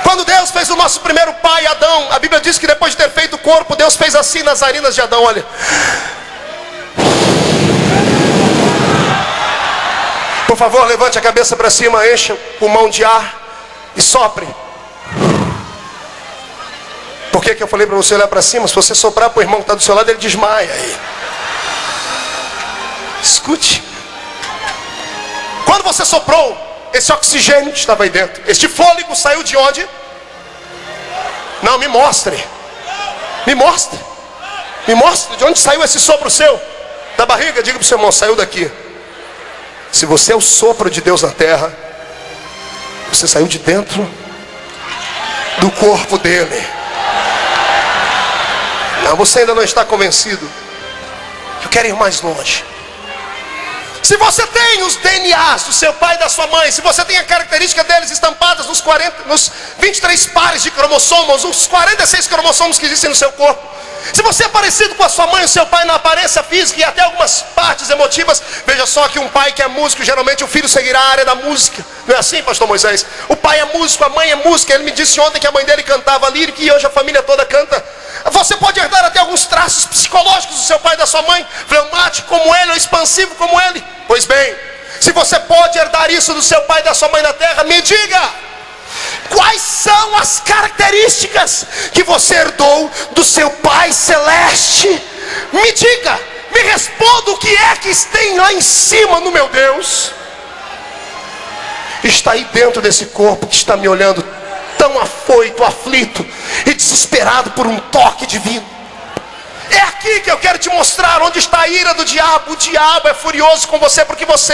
Quando Deus fez o nosso primeiro pai, Adão, a Bíblia diz que depois de ter feito o corpo, Deus fez assim nas narinas de Adão, olha. Por favor, levante a cabeça para cima, encha o pulmão de ar e sopre. Por que eu falei para você olhar para cima? Se você soprar para o irmão que está do seu lado, ele desmaia aí. Escute. Quando você soprou, esse oxigênio estava aí dentro. Este fôlego saiu de onde? Não, me mostre. Me mostre. Me mostre de onde saiu esse sopro seu. Da barriga, diga para o seu irmão, saiu daqui. Se você é o sopro de Deus na terra, você saiu de dentro do corpo dele. Não, você ainda não está convencido. Eu quero ir mais longe. Se você tem os DNAs do seu pai e da sua mãe, se você tem a característica deles estampadas nos 23 pares de cromossomos, os 46 cromossomos que existem no seu corpo, se você é parecido com a sua mãe e o seu pai na aparência física e até algumas partes emotivas, veja só que um pai que é músico, geralmente o filho seguirá a área da música. Não é assim, pastor Moisés? O pai é músico, a mãe é música. Ele me disse ontem que a mãe dele cantava lírica e hoje a família toda canta. Você pode herdar até alguns traços psicológicos do seu pai e da sua mãe, fleumático como ele ou expansivo como ele. Pois bem, se você pode herdar isso do seu pai e da sua mãe na terra, me diga, quais são as características que você herdou do seu Pai Celeste? Me diga, me responda o que é que tem lá em cima no meu Deus. Está aí dentro desse corpo que está me olhando tão afoito, aflito e desesperado por um toque divino. É aqui que eu quero te mostrar onde está a ira do diabo. O diabo é furioso com você porque você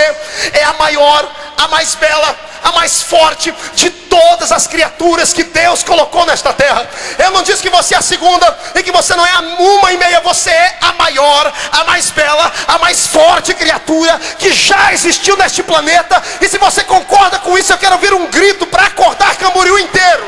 é a maior, a mais bela, a mais forte de todas as criaturas que Deus colocou nesta terra. Eu não disse que você é a segunda e que você não é a uma e meia. Você é a maior, a mais bela, a mais forte criatura que já existiu neste planeta. E se você concorda com isso, eu quero ouvir um grito para acordar Camboriú inteiro.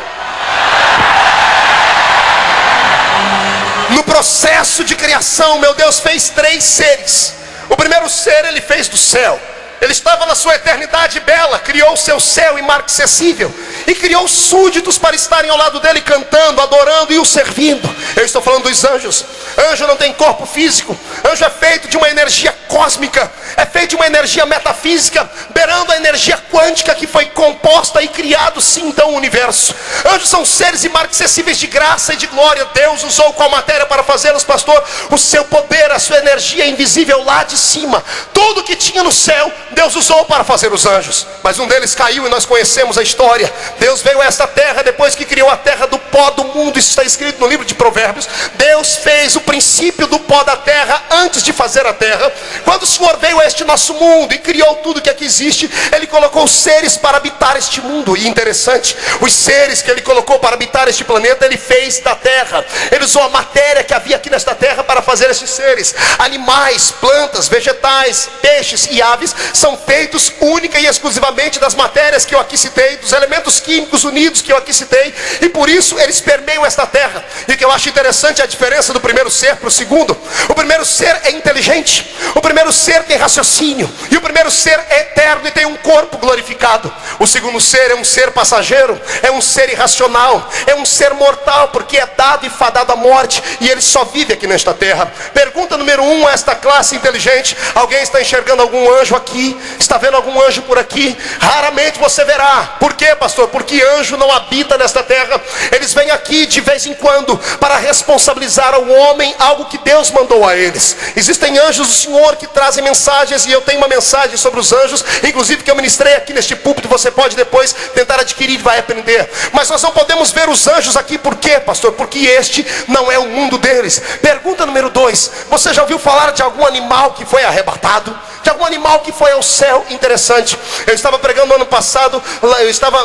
No processo de criação, meu Deus fez 3 seres. O primeiro ser ele fez do céu. Ele estava na sua eternidade bela, criou o seu céu inacessível e criou súditos para estarem ao lado dele cantando, adorando e o servindo. Eu estou falando dos anjos. Anjo não tem corpo físico. Anjo é feito de uma energia cósmica, é feito de uma energia metafísica, beirando a energia quântica que foi composta e criado sim então o universo. Anjos são seres inacessíveis de graça e de glória. Deus usou qual matéria para fazê-los, pastor? O seu poder, a sua energia invisível lá de cima. Tudo que tinha no céu Deus usou para fazer os anjos, mas um deles caiu e nós conhecemos a história. Deus veio a esta terra depois que criou a terra do pó do mundo. Isso está escrito no livro de Provérbios. Deus fez o princípio do pó da terra antes de fazer a terra. Quando o Senhor veio a este nosso mundo e criou tudo que aqui existe, Ele colocou seres para habitar este mundo. E interessante, os seres que Ele colocou para habitar este planeta, Ele fez da terra. Ele usou a matéria que havia aqui nesta terra para fazer estes seres. Animais, plantas, vegetais, peixes e aves são feitos única e exclusivamente das matérias que eu aqui citei, dos elementos químicos unidos que eu aqui citei, e por isso eles permeiam esta terra. E o que eu acho interessante é a diferença do primeiro ser para o segundo. O primeiro ser é inteligente, o primeiro ser tem raciocínio, e o primeiro ser é eterno e tem um corpo glorificado. O segundo ser é um ser passageiro, é um ser irracional, é um ser mortal, porque é dado e fadado à morte, e ele só vive aqui nesta terra. Pergunta número 1 a esta classe inteligente: alguém está enxergando algum anjo aqui? Está vendo algum anjo por aqui? Raramente você verá. Por quê, pastor? Porque anjo não habita nesta terra. Eles vêm aqui de vez em quando para responsabilizar ao homem algo que Deus mandou a eles. Existem anjos do Senhor que trazem mensagens, e eu tenho uma mensagem sobre os anjos, inclusive que eu ministrei aqui neste púlpito. Você pode depois tentar adquirir e vai aprender. Mas nós não podemos ver os anjos aqui. Por quê, pastor? Porque este não é o mundo deles. Pergunta número 2: você já ouviu falar de algum animal que foi arrebatado? De algum animal que foi ao céu? Interessante. Eu estava pregando no ano passado, eu estava,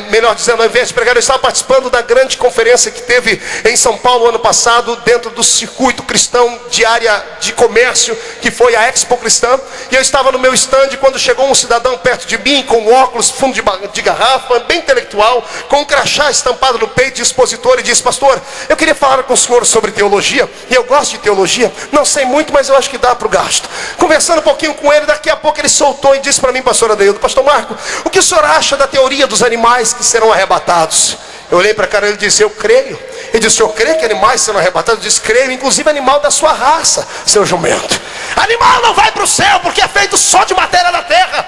melhor dizendo, ao invés de pregar, eu estava participando da grande conferência que teve em São Paulo ano passado, dentro do circuito cristão de área de comércio, que foi a Expo Cristã. E eu estava no meu stand quando chegou um cidadão perto de mim, com óculos, fundo de garrafa, bem intelectual, com um crachá estampado no peito de expositor, e disse: pastor, eu queria falar com o senhor sobre teologia, e eu gosto de teologia, não sei muito, mas eu acho que dá para o gasto. Conversando um pouquinho com ele, daqui a pouco ele soltou e disse para mim: pastor Adeildo, pastor Marco, o que o senhor acha da teoria dos animais que serão arrebatados? Eu olhei para a cara dele e disse: eu creio. Ele disse: o senhor crê que animais serão arrebatados? Eu disse: creio, inclusive animal da sua raça, seu jumento. Animal não vai para o céu porque é feito só de matéria da terra.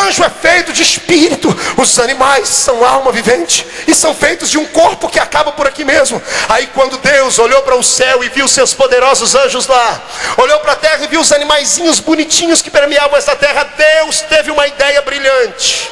Anjo é feito de espírito. Os animais são alma vivente e são feitos de um corpo que acaba por aqui mesmo. Aí quando Deus olhou para o céu e viu seus poderosos anjos lá, olhou para a terra e viu os animaizinhos bonitinhos que permeavam essa terra, Deus teve uma ideia brilhante.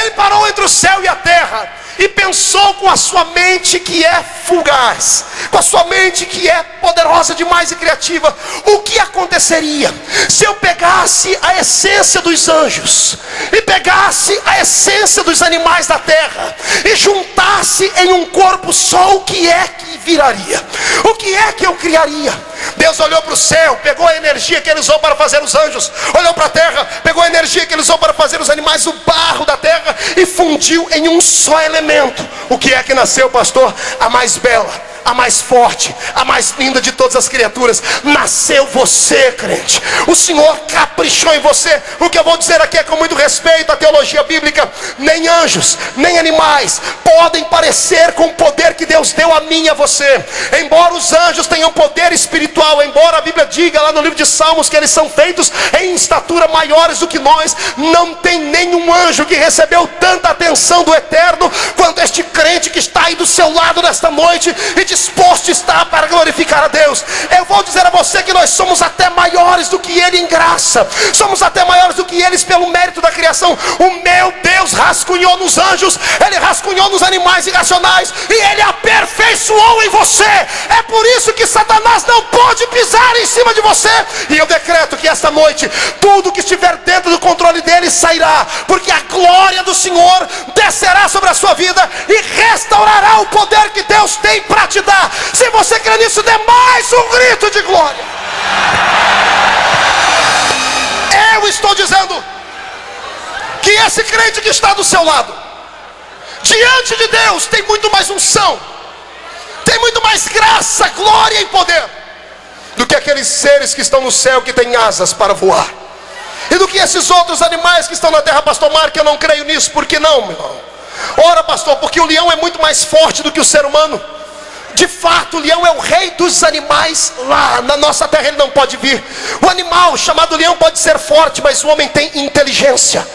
Ele parou entre o céu e a terra e pensou com a sua mente que é fugaz, com a sua mente que é poderosa demais e criativa, o que aconteceria se eu pegasse a essência dos anjos e pegasse a essência dos animais da terra e juntasse em um corpo só? O que é que viraria? O que é que eu criaria? Deus olhou para o céu, pegou a energia que ele usou para fazer os anjos, olhou para a terra, pegou a energia que ele usou para fazer os animais, o barro da terra, e fundiu em um só elemento. O que é que nasceu, pastor? A mais bela, a mais forte, a mais linda de todas as criaturas. Nasceu você, crente. O Senhor caprichou em você. O que eu vou dizer aqui é com muito respeito à teologia bíblica. Nem anjos, nem animais podem parecer com o poder que Deus deu a mim e a você. Embora os anjos tenham poder espiritual, embora a Bíblia diga lá no livro de Salmos que eles são feitos em estatura maiores do que nós, não tem nenhum anjo que recebeu tanta atenção do Eterno quanto este crente que está aí do seu lado nesta noite e disposto está para glorificar a Deus. Eu vou dizer a você que nós somos até maiores do que Ele em graça, somos até maiores do que eles pelo mérito da criação. O meu Deus rascunhou nos anjos, Ele rascunhou nos animais irracionais e Ele aperfeiçoou em você. É por isso que Satanás não pode pisar em cima de você. E eu decreto que esta noite tudo que estiver dentro do controle dele sairá, porque a glória do Senhor descerá sobre a sua vida e restaurará o poder que Deus tem para te dar. Se você crê nisso, dê mais um grito de glória. Eu estou dizendo que esse crente que está do seu lado, diante de Deus, tem muito mais unção, tem muito mais graça, glória e poder do que aqueles seres que estão no céu, que têm asas para voar, e do que esses outros animais que estão na terra. Pastor Marco, eu não creio nisso. Por que não, meu irmão? Ora, pastor, porque o leão é muito mais forte do que o ser humano. De fato, o leão é o rei dos animais. Lá na nossa terra ele não pode vir. O animal chamado leão pode ser forte, mas o homem tem inteligência.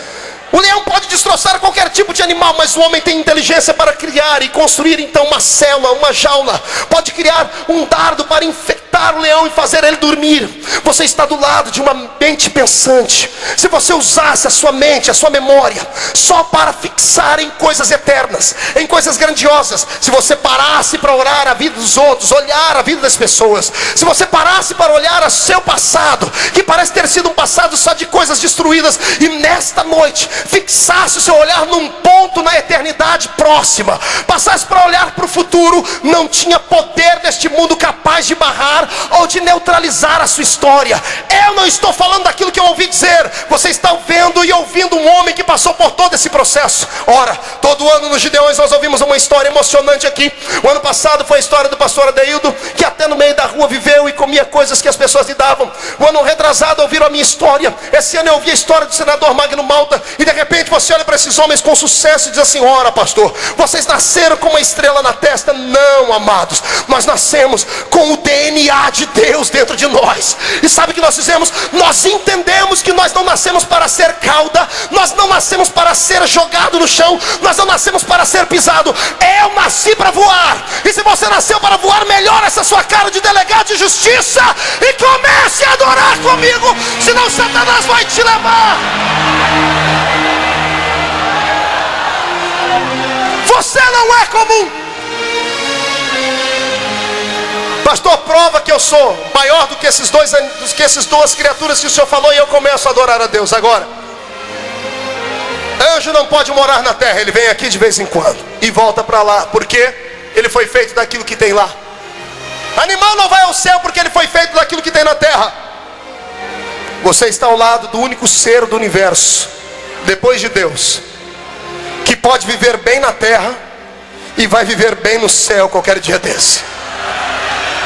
O leão pode destroçar qualquer tipo de animal, mas o homem tem inteligência para criar e construir então uma célula, uma jaula. Pode criar um dardo para infectar o leão e fazer ele dormir. Você está do lado de uma mente pensante. Se você usasse a sua mente, a sua memória, só para fixar em coisas eternas, em coisas grandiosas, se você parasse para orar a vida dos outros, olhar a vida das pessoas, se você parasse para olhar o seu passado, que parece ter sido um passado só de coisas destruídas, e nesta noite fixasse o seu olhar num ponto na eternidade próxima, passasse para olhar para o futuro, não tinha poder neste mundo capaz de barrar ou de neutralizar a sua história. Eu não estou falando daquilo que eu ouvi dizer. Você está vendo e ouvindo um homem que passou por todo esse processo. Ora, todo ano nos Gideões nós ouvimos uma história emocionante aqui. O ano passado foi a história do pastor Adeildo, que até no meio da rua viveu e comia coisas que as pessoas lhe davam. O ano retrasado ouviram a minha história. Esse ano eu ouvi a história do senador Magno Malta. E de repente você olha para esses homens com sucesso e diz assim: ora, pastor, vocês nasceram com uma estrela na testa. Não, amados, nós nascemos com o DNA de Deus dentro de nós. E sabe o que nós fizemos? Nós entendemos que nós não nascemos para ser cauda, nós não nascemos para ser jogado no chão, nós não nascemos para ser pisado. Eu nasci para voar. E se você nasceu para voar, melhore essa sua cara de delegado de justiça e comece a adorar comigo, senão Satanás vai te levar. Você não é comum. Pastor, prova que eu sou maior do que essas duas criaturas que o senhor falou, e eu começo a adorar a Deus agora. Anjo não pode morar na terra, ele vem aqui de vez em quando e volta para lá, porque ele foi feito daquilo que tem lá. Animal não vai ao céu porque ele foi feito daquilo que tem na terra. Você está ao lado do único ser do universo, depois de Deus, que pode viver bem na terra e vai viver bem no céu qualquer dia desse.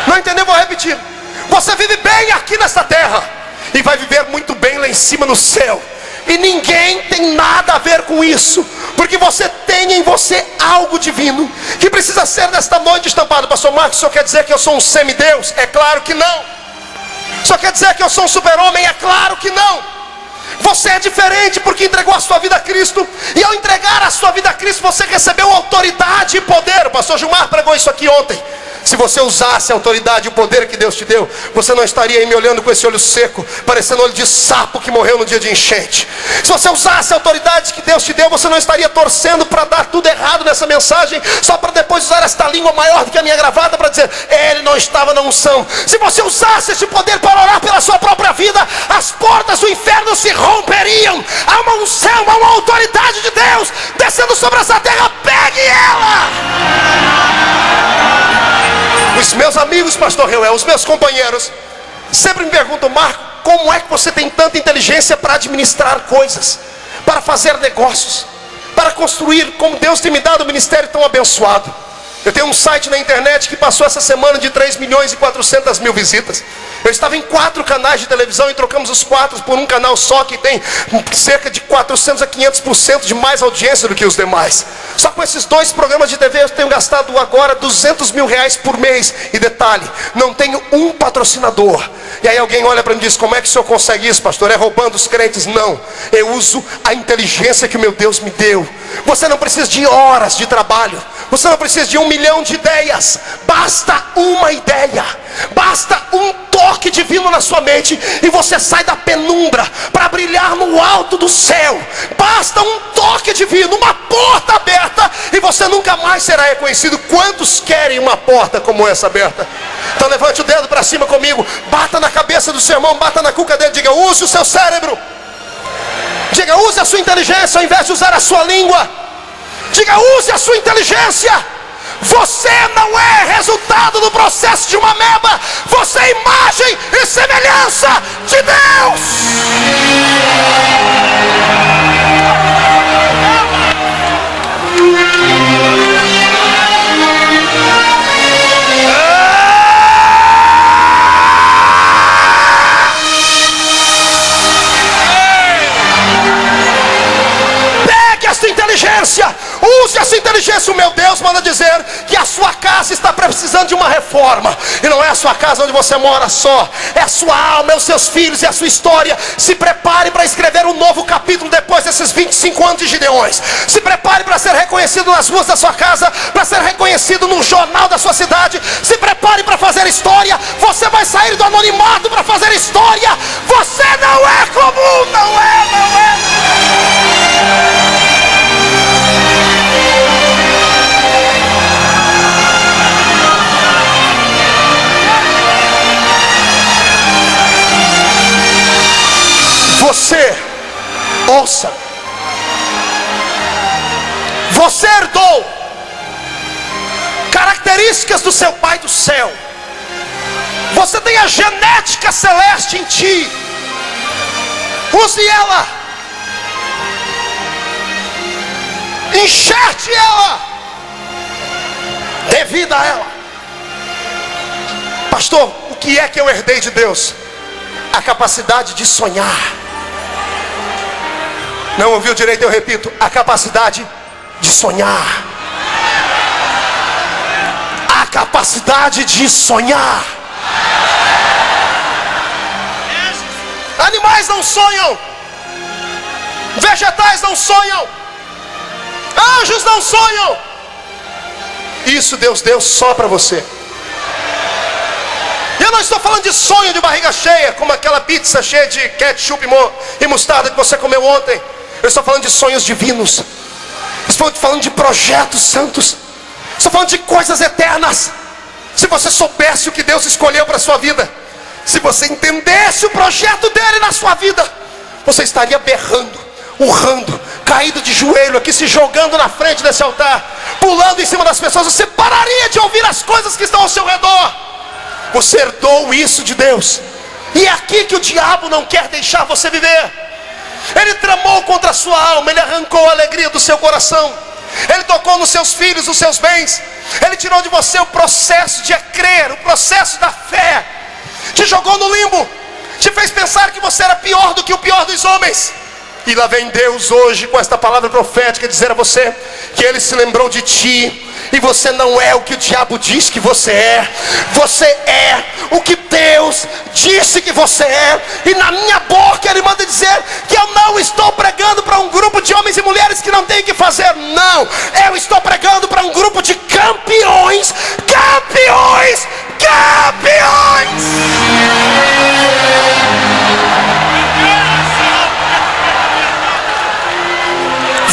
Não entendeu? Vou repetir. Você vive bem aqui nessa terra e vai viver muito bem lá em cima no céu. E ninguém tem nada a ver com isso, porque você tem em você algo divino que precisa ser nesta noite estampado. Pastor Marcos, o senhor quer dizer que eu sou um semideus? É claro que não. O senhor quer dizer que eu sou um super-homem? É claro que não. Você é diferente porque entregou a sua vida a Cristo. E ao entregar a sua vida a Cristo, você recebeu autoridade e poder. O pastor Gilmar pregou isso aqui ontem. Se você usasse a autoridade e o poder que Deus te deu, você não estaria aí me olhando com esse olho seco, parecendo olho de sapo que morreu no dia de enchente. Se você usasse a autoridade que Deus te deu, você não estaria torcendo para dar tudo errado nessa mensagem, só para depois usar esta língua maior do que a minha gravata para dizer, ele não estava na unção. Se você usasse esse poder para orar pela sua própria vida, as portas do inferno se romperiam. Há uma unção, há uma autoridade de Deus descendo sobre essa terra, pegue ela. Os meus amigos, pastor Reuel, os meus companheiros, sempre me perguntam, Marco, como é que você tem tanta inteligência para administrar coisas, para fazer negócios, para construir, como Deus tem me dado um ministério tão abençoado? Eu tenho um site na internet que passou essa semana de 3.400.000 visitas. Eu estava em 4 canais de televisão e trocamos os 4 por um canal só que tem cerca de 400 a 500% de mais audiência do que os demais. Só com esses 2 programas de TV eu tenho gastado agora R$200 mil por mês. E detalhe, não tenho um patrocinador. E aí alguém olha para mim e diz, como é que o senhor consegue isso, pastor? É roubando os crentes? Não, eu uso a inteligência que o meu Deus me deu. Você não precisa de horas de trabalho, você não precisa de 1 milhão de ideias, basta uma ideia, basta um toque divino na sua mente e você sai da penumbra para brilhar no alto do céu. Basta um toque divino, uma porta aberta e você nunca mais será reconhecido. Quantos querem uma porta como essa aberta? Então levante o dedo para cima comigo, bata na cabeça do seu irmão, bata na cuca dele, diga, use o seu cérebro. Diga, use a sua inteligência ao invés de usar a sua língua. Diga, use a sua inteligência. Você não é resultado do processo de uma ameba. Você é imagem e semelhança de Deus. Pegue essa inteligência. Use essa inteligência. O meu Deus manda dizer que a sua casa está precisando de uma reforma. E não é a sua casa onde você mora só, é a sua alma, é os seus filhos, é a sua história. Se prepare para escrever um novo capítulo depois desses 25 anos de Gideões. Se prepare para ser reconhecido nas ruas da sua casa, para ser reconhecido no jornal da sua cidade. Se prepare para fazer história. Você vai sair do anonimato para fazer história. Você não é comum, não é. Você, ouça, você herdou características do seu Pai do céu. Você tem a genética celeste em ti. Use ela, enxerte ela, dê vida a ela. Pastor, o que é que eu herdei de Deus? A capacidade de sonhar. Não ouviu direito, eu repito, a capacidade de sonhar. A capacidade de sonhar. Animais não sonham, vegetais não sonham, anjos não sonham. Isso Deus deu só para você. Eu não estou falando de sonho de barriga cheia, como aquela pizza cheia de ketchup e mostarda que você comeu ontem. Eu estou falando de sonhos divinos. Estou falando de projetos santos. Estou falando de coisas eternas. Se você soubesse o que Deus escolheu para a sua vida, se você entendesse o projeto dele na sua vida, você estaria berrando, urrando, caído de joelho aqui, se jogando na frente desse altar, pulando em cima das pessoas. Você pararia de ouvir as coisas que estão ao seu redor. Você herdou isso de Deus. E é aqui que o diabo não quer deixar você viver. Ele tramou contra a sua alma. Ele arrancou a alegria do seu coração. Ele tocou nos seus filhos, nos seus bens. Ele tirou de você o processo de crer, o processo da fé. Te jogou no limbo. Te fez pensar que você era pior do que o pior dos homens. E lá vem Deus hoje com esta palavra profética dizer a você que Ele se lembrou de ti. E você não é o que o diabo diz que você é. Você é o que Deus disse que você é. E na minha boca Ele manda dizer que eu não estou pregando para um grupo de homens e mulheres que não tem o que fazer. Não, eu estou pregando para um grupo de campeões. Campeões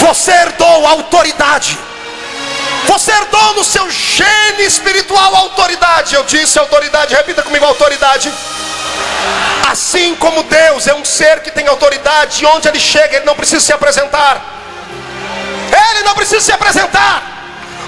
Você herdou autoridade. Você herdou no seu gene espiritual autoridade. Eu disse autoridade, repita comigo, autoridade. Assim como Deus é um ser que tem autoridade, e onde Ele chega Ele não precisa se apresentar. Ele não precisa se apresentar,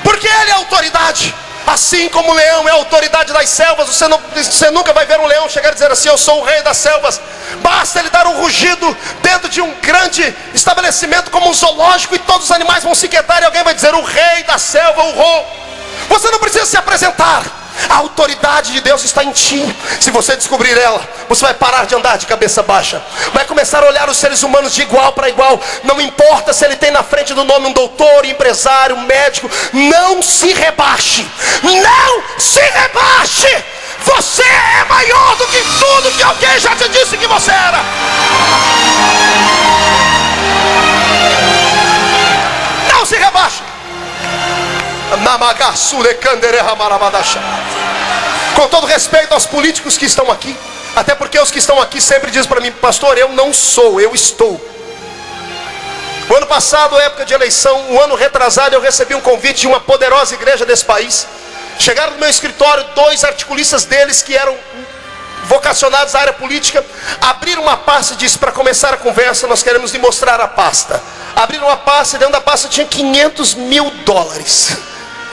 porque Ele é autoridade. Assim como o leão é a autoridade das selvas, você nunca vai ver um leão chegar e dizer assim: eu sou o rei das selvas. Basta ele dar um rugido dentro de um grande estabelecimento como um zoológico, e todos os animais vão se quietar, e alguém vai dizer: o rei da selva, o Rô. Você não precisa se apresentar. A autoridade de Deus está em ti. Se você descobrir ela, você vai parar de andar de cabeça baixa, vai começar a olhar os seres humanos de igual para igual. Não importa se ele tem na frente do nome um doutor, empresário, médico. Não se rebaixe. Não se rebaixe. Você é maior do que tudo que alguém já te disse que você era. Não se rebaixe. Com todo respeito aos políticos que estão aqui, até porque os que estão aqui sempre dizem para mim: pastor, eu não sou, eu estou. O ano passado, época de eleição, o ano retrasado, eu recebi um convite de uma poderosa igreja desse país. Chegaram no meu escritório 2 articulistas deles que eram vocacionados à área política. Abriram uma pasta e disse: para começar a conversa, nós queremos lhe mostrar a pasta. Abriram uma pasta e dentro da pasta tinha $500 mil.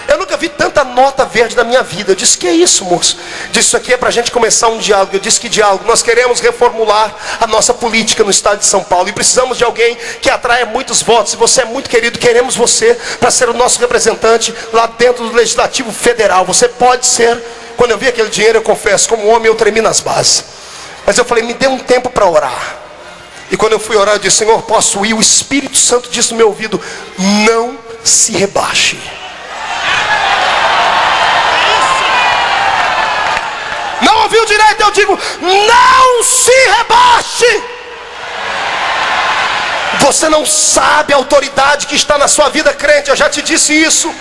Eu nunca vi tanta nota verde na minha vida. Eu disse: que é isso, moço? Disse: isso aqui é para a gente começar um diálogo. Eu disse: que diálogo? Nós queremos reformular a nossa política no estado de São Paulo, e precisamos de alguém que atraia muitos votos. Se você é muito querido, queremos você para ser o nosso representante lá dentro do Legislativo Federal. Você pode ser. Quando eu vi aquele dinheiro, eu confesso, como homem eu tremi nas bases. Mas eu falei: me dê um tempo para orar. E quando eu fui orar, eu disse: Senhor, posso ir? O Espírito Santo disse no meu ouvido: não se rebaixe. Não ouviu direito? Eu digo: não se rebaixe. Você não sabe a autoridade que está na sua vida, crente. Eu já te disse isso.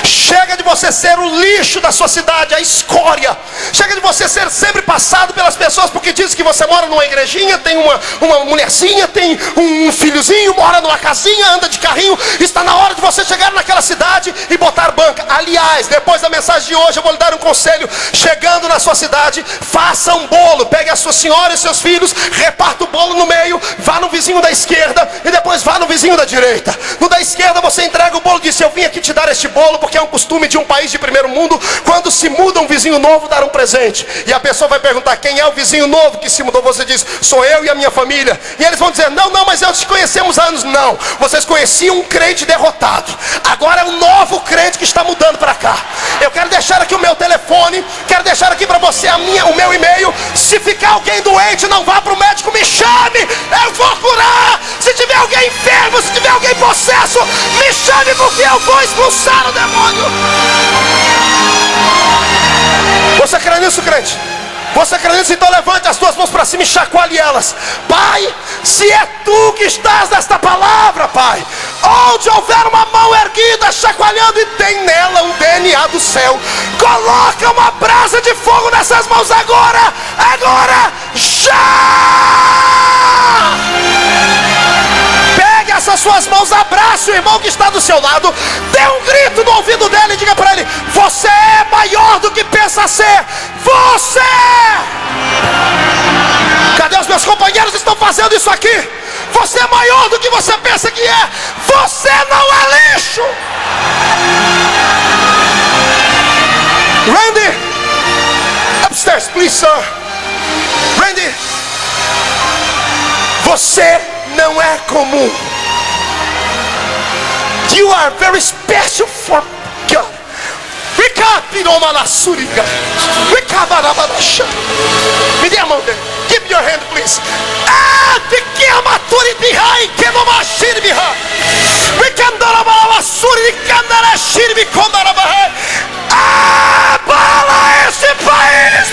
Chega de você ser o lixo da sua cidade, a escória. Chega de você ser sempre passado pelas pessoas porque diz que você mora numa igrejinha, tem uma mulherzinha, tem um filhozinho, mora numa casinha, anda de carrinho. Está na hora de você chegar naquela cidade e botar banca. Aliás, depois da mensagem de hoje eu vou lhe dar um conselho. Chegando na sua cidade, faça um bolo. Pegue a sua senhora e seus filhos, reparta o bolo no meio, vá no vizinho da esquerda e depois vá no vizinho da direita. No da esquerda você entrega o bolo e diz: eu vim aqui te dar este bolo porque é um costume de um país de primeiro mundo, quando se muda um vizinho novo, dar um presente. E a pessoa vai perguntar: quem é o vizinho novo que se mudou? Você diz: sou eu e a minha família. E eles vão dizer: não, mas nós te conhecemos há anos. Não, vocês conheciam um crente derrotado, agora é um novo crente que está mudando para cá. Eu quero deixar aqui o meu telefone, quero deixar aqui para você o meu e-mail. Se ficar alguém doente, não vá para o médico, me chame, eu vou curar. Se tiver alguém enfermo, se tiver alguém possesso, me chame, porque eu vou expulsar o demônio. Você crê nisso, crente? Você crê nisso? Então levante as tuas mãos para cima e chacoalhe elas. Pai, se é tu que estás nesta palavra, Pai, onde houver uma mão erguida, chacoalhando, e tem nela um DNA do céu, coloca uma brasa de fogo nessas mãos agora, já! Pegue essas suas mãos, abrace o irmão que está do seu lado, dê um grito no ouvido dele e diga para ele: você é maior do que pensa ser. Você! Cadê os meus companheiros que estão fazendo isso aqui? Você é maior do que você pensa que é. Você não é lixo. Randy, upstairs, please, sir. Randy, você não é comum. You are very special for God. Me dê a mão dele. Give me your hand, please. Abala esse país.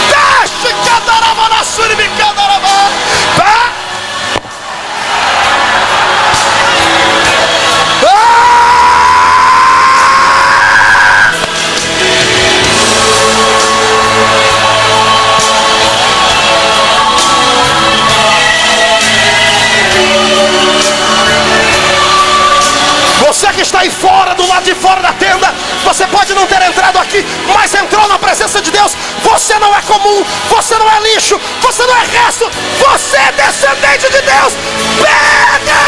Deixa cantarava na suri, cantarava. pode não ter entrado aqui, mas entrou na presença de Deus. Você não é comum, você não é lixo, você não é resto, você é descendente de Deus. Pega!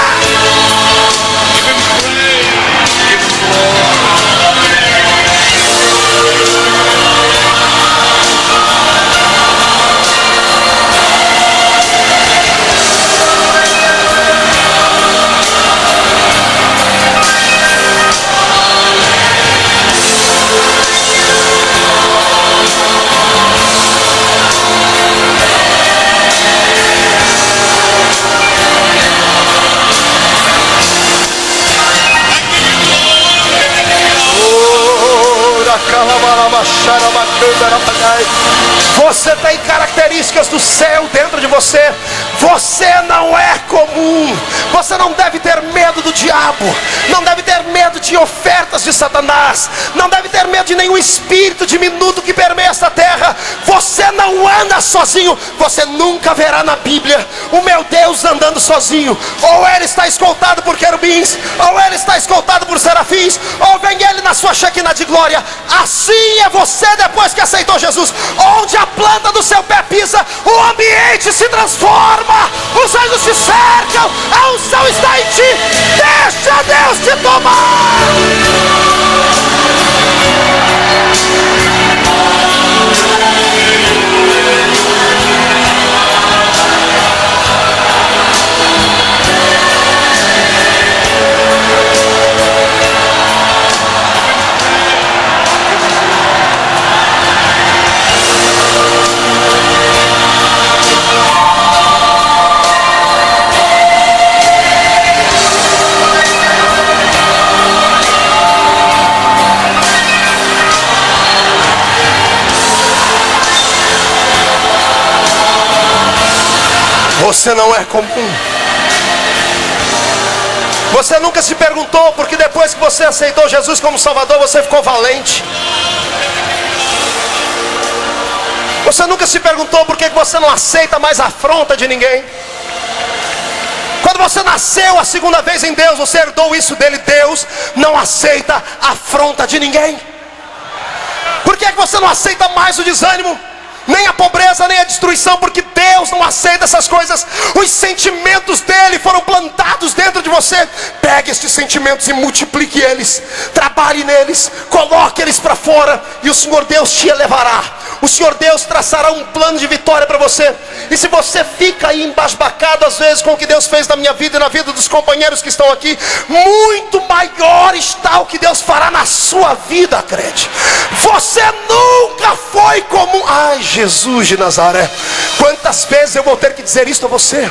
Você tem características do céu dentro de você. Você não é comum. Você não deve ter medo do diabo. Não deve ter medo de ofertas de Satanás. Não deve ter medo de nenhum espírito diminuto que permeia esta terra. Você não anda sozinho. Você nunca verá na Bíblia o meu Deus andando sozinho. Ou ele está escoltado por querubins, ou ele está escoltado por serafins, ou vem ele na sua Shekinah de glória. Assim é você depois que aceitou Jesus. Onde a planta do seu pé pisa, o ambiente se transforma. Os anjos te cercam, a unção está em ti. Deixa Deus te tomar. Você não é comum. Você nunca se perguntou porque depois que você aceitou Jesus como Salvador, você ficou valente. Você nunca se perguntou por que você não aceita mais a afronta de ninguém. Quando você nasceu a segunda vez em Deus, você herdou isso dele. Deus não aceita a afronta de ninguém. Por que você não aceita mais o desânimo? Nem a pobreza, nem a destruição, porque Deus não aceita essas coisas. Os sentimentos dele foram plantados dentro de você. Pegue estes sentimentos e multiplique eles. Trabalhe neles, coloque eles para fora, e o Senhor Deus te elevará. O Senhor Deus traçará um plano de vitória para você. E se você fica aí embasbacado às vezes com o que Deus fez na minha vida e na vida dos companheiros que estão aqui, muito maior está o que Deus fará na sua vida, crente. Você nunca foi comum. Ai, Jesus de Nazaré, quantas vezes eu vou ter que dizer isso a você?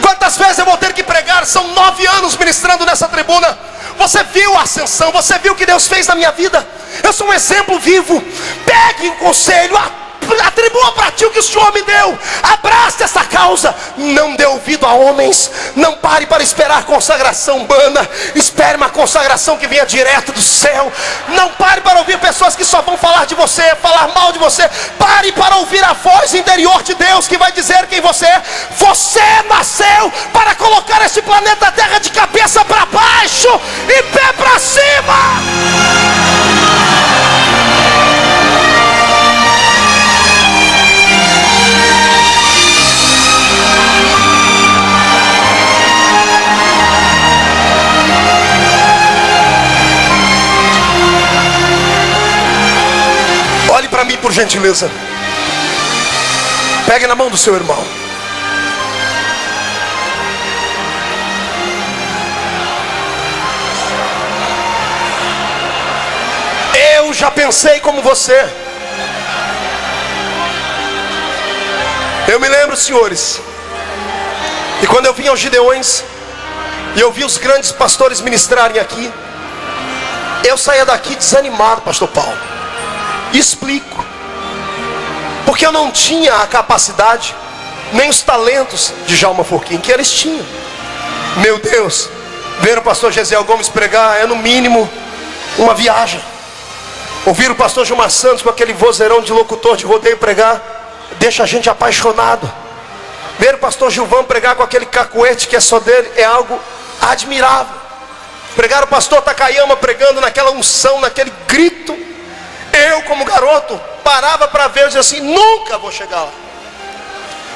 Quantas vezes eu vou ter que pregar? São 9 anos ministrando nessa tribuna. Você viu a ascensão, você viu o que Deus fez na minha vida. Eu sou um exemplo vivo. Pegue um conselho, atribua para ti o que o Senhor me deu. Abrace essa causa. Não dê ouvido a homens. Não pare para esperar consagração humana. Espere uma consagração que venha direto do céu. Não pare para ouvir pessoas que só vão falar de você, falar mal de você. Pare para ouvir a voz interior de Deus que vai dizer quem você é. Você nasceu para colocar este planeta Terra de cabeça para baixo e pé para cima. Olhe para mim, por gentileza. Pegue na mão do seu irmão. Eu já pensei como você. Eu me lembro, senhores, e quando eu vim aos Gideões e eu vi os grandes pastores ministrarem aqui, eu saía daqui desanimado, pastor Paulo. Explico. Porque eu não tinha a capacidade, nem os talentos de Djalma Forquim, que eles tinham. Meu Deus, ver o pastor Gesiel Gomes pregar é no mínimo uma viagem. Ouvir o pastor Gilmar Santos com aquele vozeirão de locutor de rodeio pregar, deixa a gente apaixonado. Ver o pastor Gilvão pregar com aquele cacuete que é só dele, é algo admirável. Pregar o pastor Takayama pregando naquela unção, naquele grito, eu, como garoto, parava para ver e dizia assim: nunca vou chegar lá.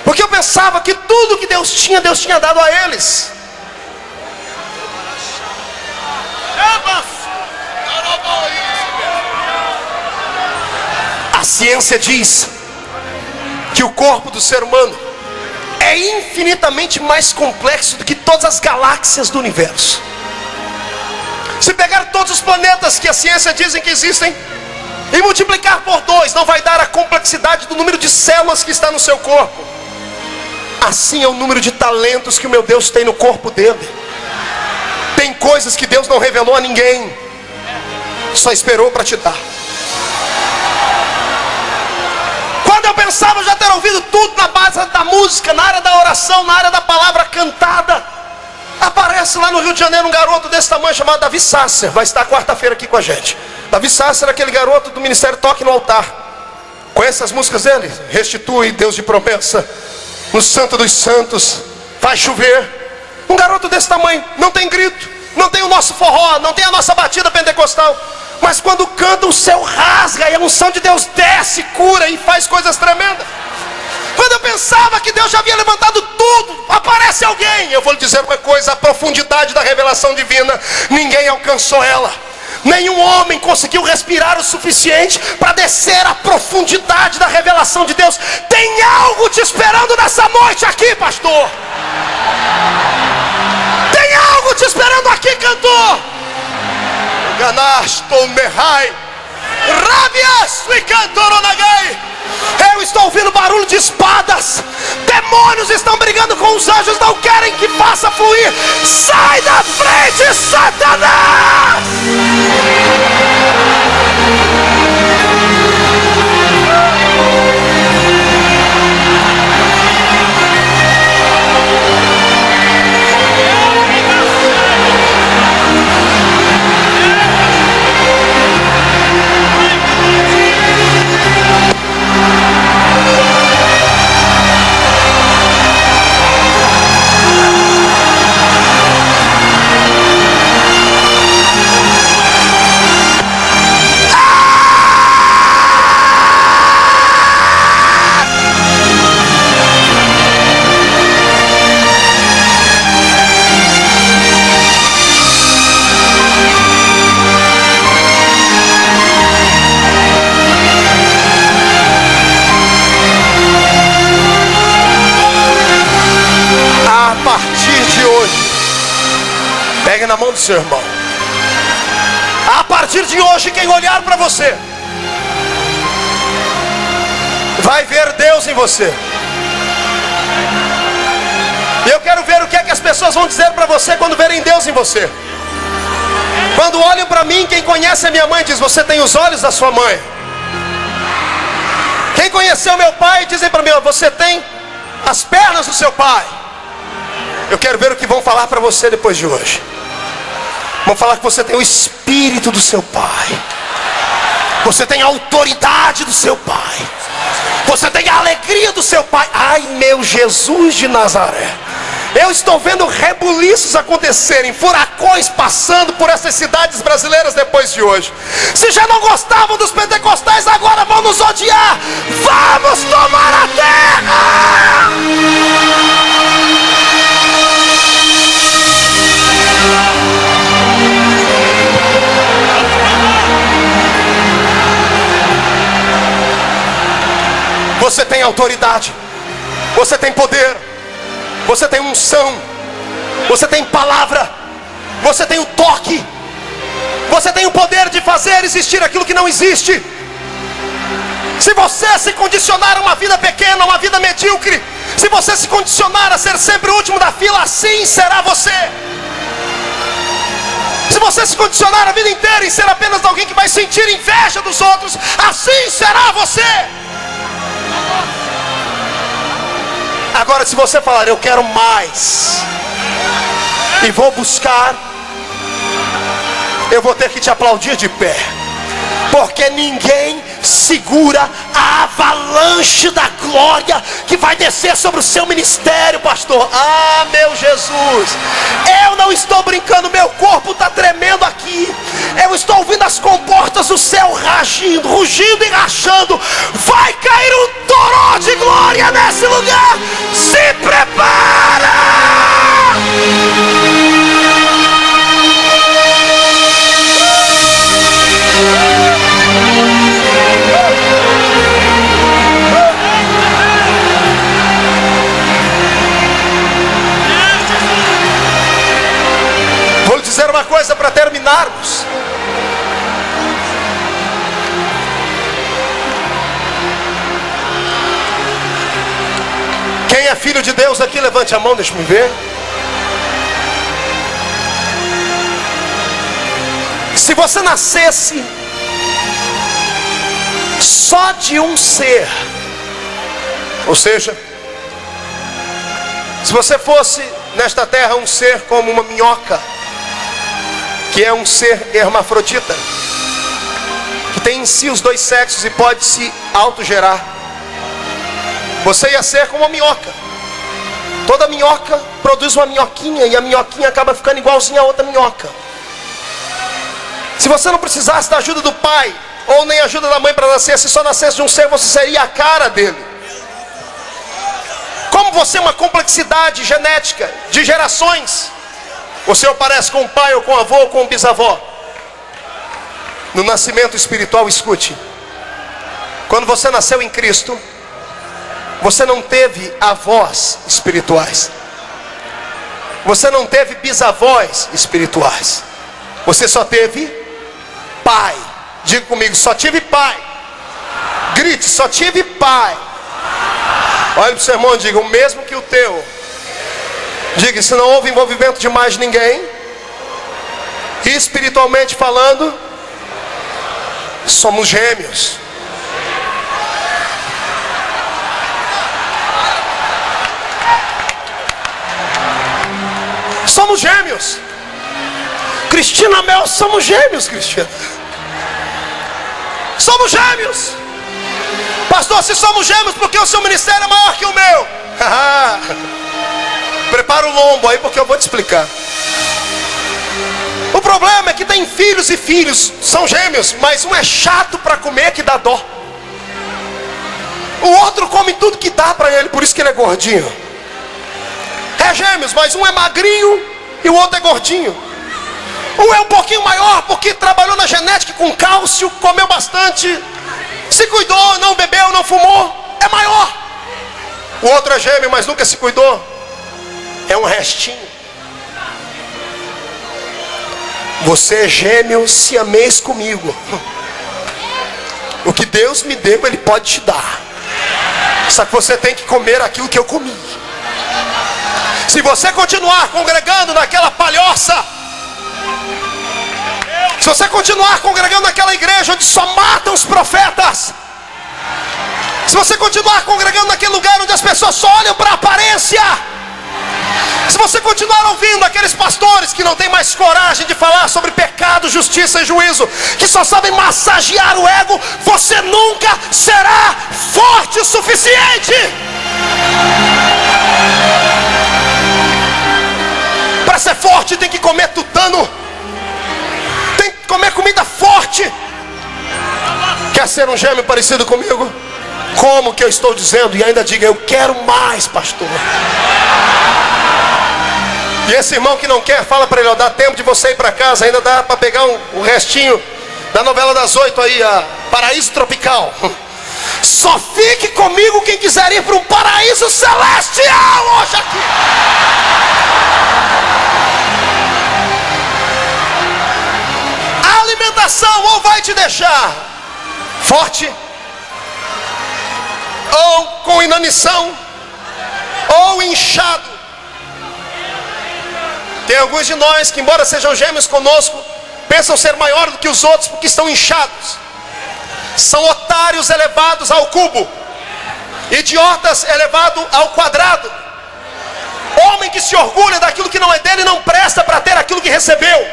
Porque eu pensava que tudo que Deus tinha dado a eles. A ciência diz que o corpo do ser humano é infinitamente mais complexo do que todas as galáxias do universo. Se pegar todos os planetas que a ciência dizem que existem e multiplicar por 2, não vai dar a complexidade do número de células que está no seu corpo. Assim é o número de talentos que o meu Deus tem no corpo dele. Tem coisas que Deus não revelou a ninguém, só esperou para te dar. Quando eu pensava já ter ouvido tudo na base da música, na área da oração, na área da palavra cantada, aparece lá no Rio de Janeiro um garoto desse tamanho chamado Davi Sasser. Vai estar quarta-feira aqui com a gente. Davi Sasser é aquele garoto do Ministério Toque no Altar. Conhece as músicas dele? Restitui, Deus de promessa, no Santo dos Santos, vai chover. Um garoto desse tamanho, não tem grito, não tem o nosso forró, não tem a nossa batida pentecostal, mas quando canta o céu rasga e a unção de Deus desce, cura e faz coisas tremendas. Quando eu pensava que Deus já havia levantado tudo, aparece alguém. Eu vou lhe dizer uma coisa: a profundidade da revelação divina, ninguém alcançou ela. Nenhum homem conseguiu respirar o suficiente para descer a profundidade da revelação de Deus. Tem algo te esperando nessa noite aqui, pastor. Tem algo te esperando aqui, cantor. Ganasto mehai rabias e cantoronagai. Eu estou ouvindo barulho de espadas. Demônios estão brigando com os anjos, não querem que faça fluir. Sai da frente, Satanás! Pegue na mão do seu irmão. A partir de hoje, quem olhar para você vai ver Deus em você. E eu quero ver o que é que as pessoas vão dizer para você quando verem Deus em você. Quando olham para mim, quem conhece a minha mãe diz: você tem os olhos da sua mãe. Quem conheceu meu pai dizem para mim: você tem as pernas do seu pai. Eu quero ver o que vão falar para você depois de hoje. Vão falar que você tem o espírito do seu pai. Você tem a autoridade do seu pai. Você tem a alegria do seu pai. Ai, meu Jesus de Nazaré. Eu estou vendo rebuliços acontecerem, furacões passando por essas cidades brasileiras depois de hoje. Se já não gostavam dos pentecostais, agora vão nos odiar. Vamos tomar a terra! Você tem autoridade, você tem poder, você tem unção, você tem palavra, você tem o toque, você tem o poder de fazer existir aquilo que não existe. Se você se condicionar a uma vida pequena, uma vida medíocre, se você se condicionar a ser sempre o último da fila, assim será você. Se você se condicionar a vida inteira em ser apenas alguém que vai sentir inveja dos outros, assim será você. Agora, se você falar: eu quero mais e vou buscar, eu vou ter que te aplaudir de pé, porque ninguém segura a avalanche da glória que vai descer sobre o seu ministério, pastor. Ah, meu Jesus, eu não estou brincando, meu corpo está tremendo aqui. Eu estou ouvindo as comportas do céu rugindo e rachando. Vai cair um toró de glória nesse lugar. Se prepara! Vou lhe dizer uma coisa para terminarmos. Quem é filho de Deus aqui, levante a mão, deixa eu ver. Se você nascesse só de um ser, ou seja, se você fosse nesta terra um ser como uma minhoca, que é um ser hermafrodita, que tem em si os dois sexos e pode se autogerar, você ia ser como uma minhoca. Toda minhoca produz uma minhoquinha, e a minhoquinha acaba ficando igualzinha a outra minhoca. Se você não precisasse da ajuda do pai, ou nem ajuda da mãe para nascer, se só nascesse de um ser, você seria a cara dele. Como você é uma complexidade genética de gerações, você ou parece com o pai, ou com o avô, ou com o bisavó. No nascimento espiritual, escute. Quando você nasceu em Cristo, você não teve avós espirituais. Você não teve bisavós espirituais. Você só teve pai. Diga comigo, só tive pai. Grite, só tive pai. Olha para o seu irmão e diga, o mesmo que o teu. Diga, se não houve envolvimento de mais ninguém, espiritualmente falando, somos gêmeos. Somos gêmeos. Cristina Mel, somos gêmeos, Cristina. Somos gêmeos. Pastor, se somos gêmeos, porque o seu ministério é maior que o meu? Prepara o lombo aí, porque eu vou te explicar. O problema é que tem filhos e filhos, são gêmeos, mas um é chato para comer que dá dó. O outro come tudo que dá para ele, por isso que ele é gordinho. É gêmeos, mas um é magrinho e o outro é gordinho. Um é um pouquinho maior porque trabalhou na genética com cálcio, comeu bastante, se cuidou, não bebeu, não fumou, é maior. O outro é gêmeo, mas nunca se cuidou, é um restinho. Você é gêmeo, siamês comigo. O que Deus me deu, Ele pode te dar. Só que você tem que comer aquilo que eu comi. Se você continuar congregando naquela palhoça, se você continuar congregando naquela igreja onde só matam os profetas, se você continuar congregando naquele lugar onde as pessoas só olham para a aparência, se você continuar ouvindo aqueles pastores que não têm mais coragem de falar sobre pecado, justiça e juízo, que só sabem massagear o ego, você nunca será forte o suficiente. Para ser forte tem que comer tutano, tem que comer comida forte. Quer ser um gêmeo parecido comigo? Como que eu estou dizendo e ainda diga, eu quero mais, pastor. E esse irmão que não quer, fala para ele, ó, dá tempo de você ir para casa, ainda dá para pegar o restinho da novela das 8 aí, a Paraíso Tropical. Só fique comigo quem quiser ir para um paraíso celestial hoje aqui. A alimentação ou vai te deixar forte, ou com inanição, ou inchado. Tem alguns de nós que, embora sejam gêmeos conosco, pensam ser maior do que os outros porque estão inchados. São otários elevados ao cubo, idiotas elevados ao quadrado. Homem que se orgulha daquilo que não é dele não presta para ter aquilo que recebeu.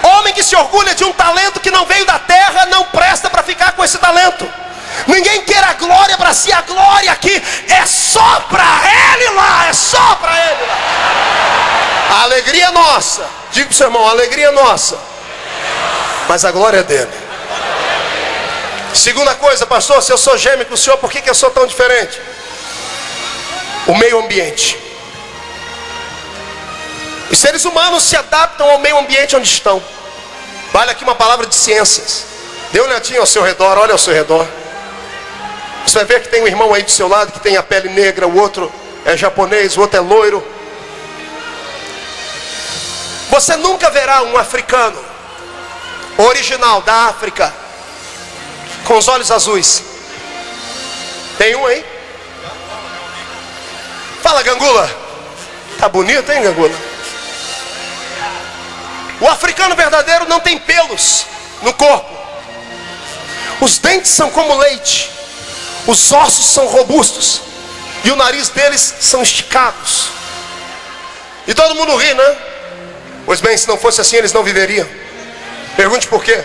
Homem que se orgulha de um talento que não veio da terra não presta para ficar com esse talento. Ninguém quer a glória para si, a glória aqui é só para ele lá, é só para ele lá. A alegria nossa, diga para o seu irmão, a alegria nossa mas a glória é dele. Segunda coisa, pastor, se eu sou gêmeo com o senhor, por que eu sou tão diferente? O meio ambiente. Os seres humanos se adaptam ao meio ambiente onde estão. Vale aqui uma palavra de ciências. Dê uma olhadinha ao seu redor, olha ao seu redor. Você vai ver que tem um irmão aí do seu lado que tem a pele negra, o outro é japonês, o outro é loiro. Você nunca verá um africano original da África com os olhos azuis. Tem um aí? Fala, Gangula. Tá bonito, hein, Gangula? O africano verdadeiro não tem pelos no corpo. Os dentes são como leite. Os ossos são robustos. E o nariz deles são esticados. E todo mundo ri, né? Pois bem, se não fosse assim, eles não viveriam. Pergunte por quê?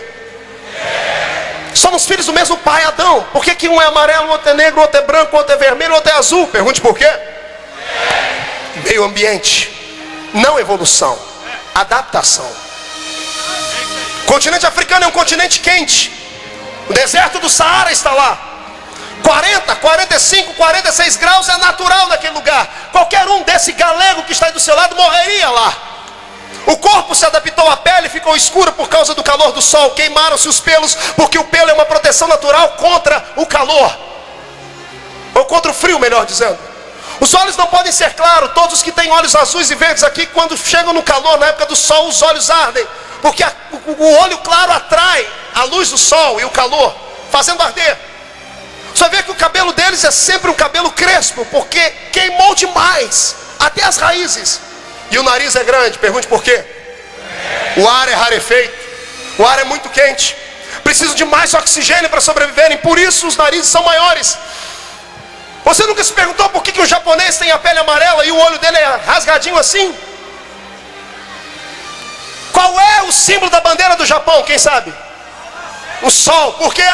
Somos filhos do mesmo pai, Adão. Por que um é amarelo, o outro é negro, o outro é branco, o outro é vermelho, o outro é azul? Pergunte por quê? Meio ambiente. Não evolução. Adaptação. O continente africano é um continente quente. O deserto do Saara está lá. 40, 45, 46 graus é natural naquele lugar. Qualquer um desse galego que está aí do seu lado morreria lá. O corpo se adaptou à pele, ficou escuro por causa do calor do sol. Queimaram-se os pelos, porque o pelo é uma proteção natural contra o calor. Ou contra o frio, melhor dizendo. Os olhos não podem ser claros. Todos os que têm olhos azuis e verdes aqui, quando chegam no calor, na época do sol, os olhos ardem. Porque o olho claro atrai a luz do sol e o calor, fazendo arder. Você vê que o cabelo deles é sempre um cabelo crespo, porque queimou demais, até as raízes. E o nariz é grande, pergunte por quê? O ar é rarefeito, o ar é muito quente, precisam de mais oxigênio para sobreviverem, por isso os narizes são maiores. Você nunca se perguntou por que o japonês tem a pele amarela e o olho dele é rasgadinho assim? Qual é o símbolo da bandeira do Japão, quem sabe? O sol. Por quê?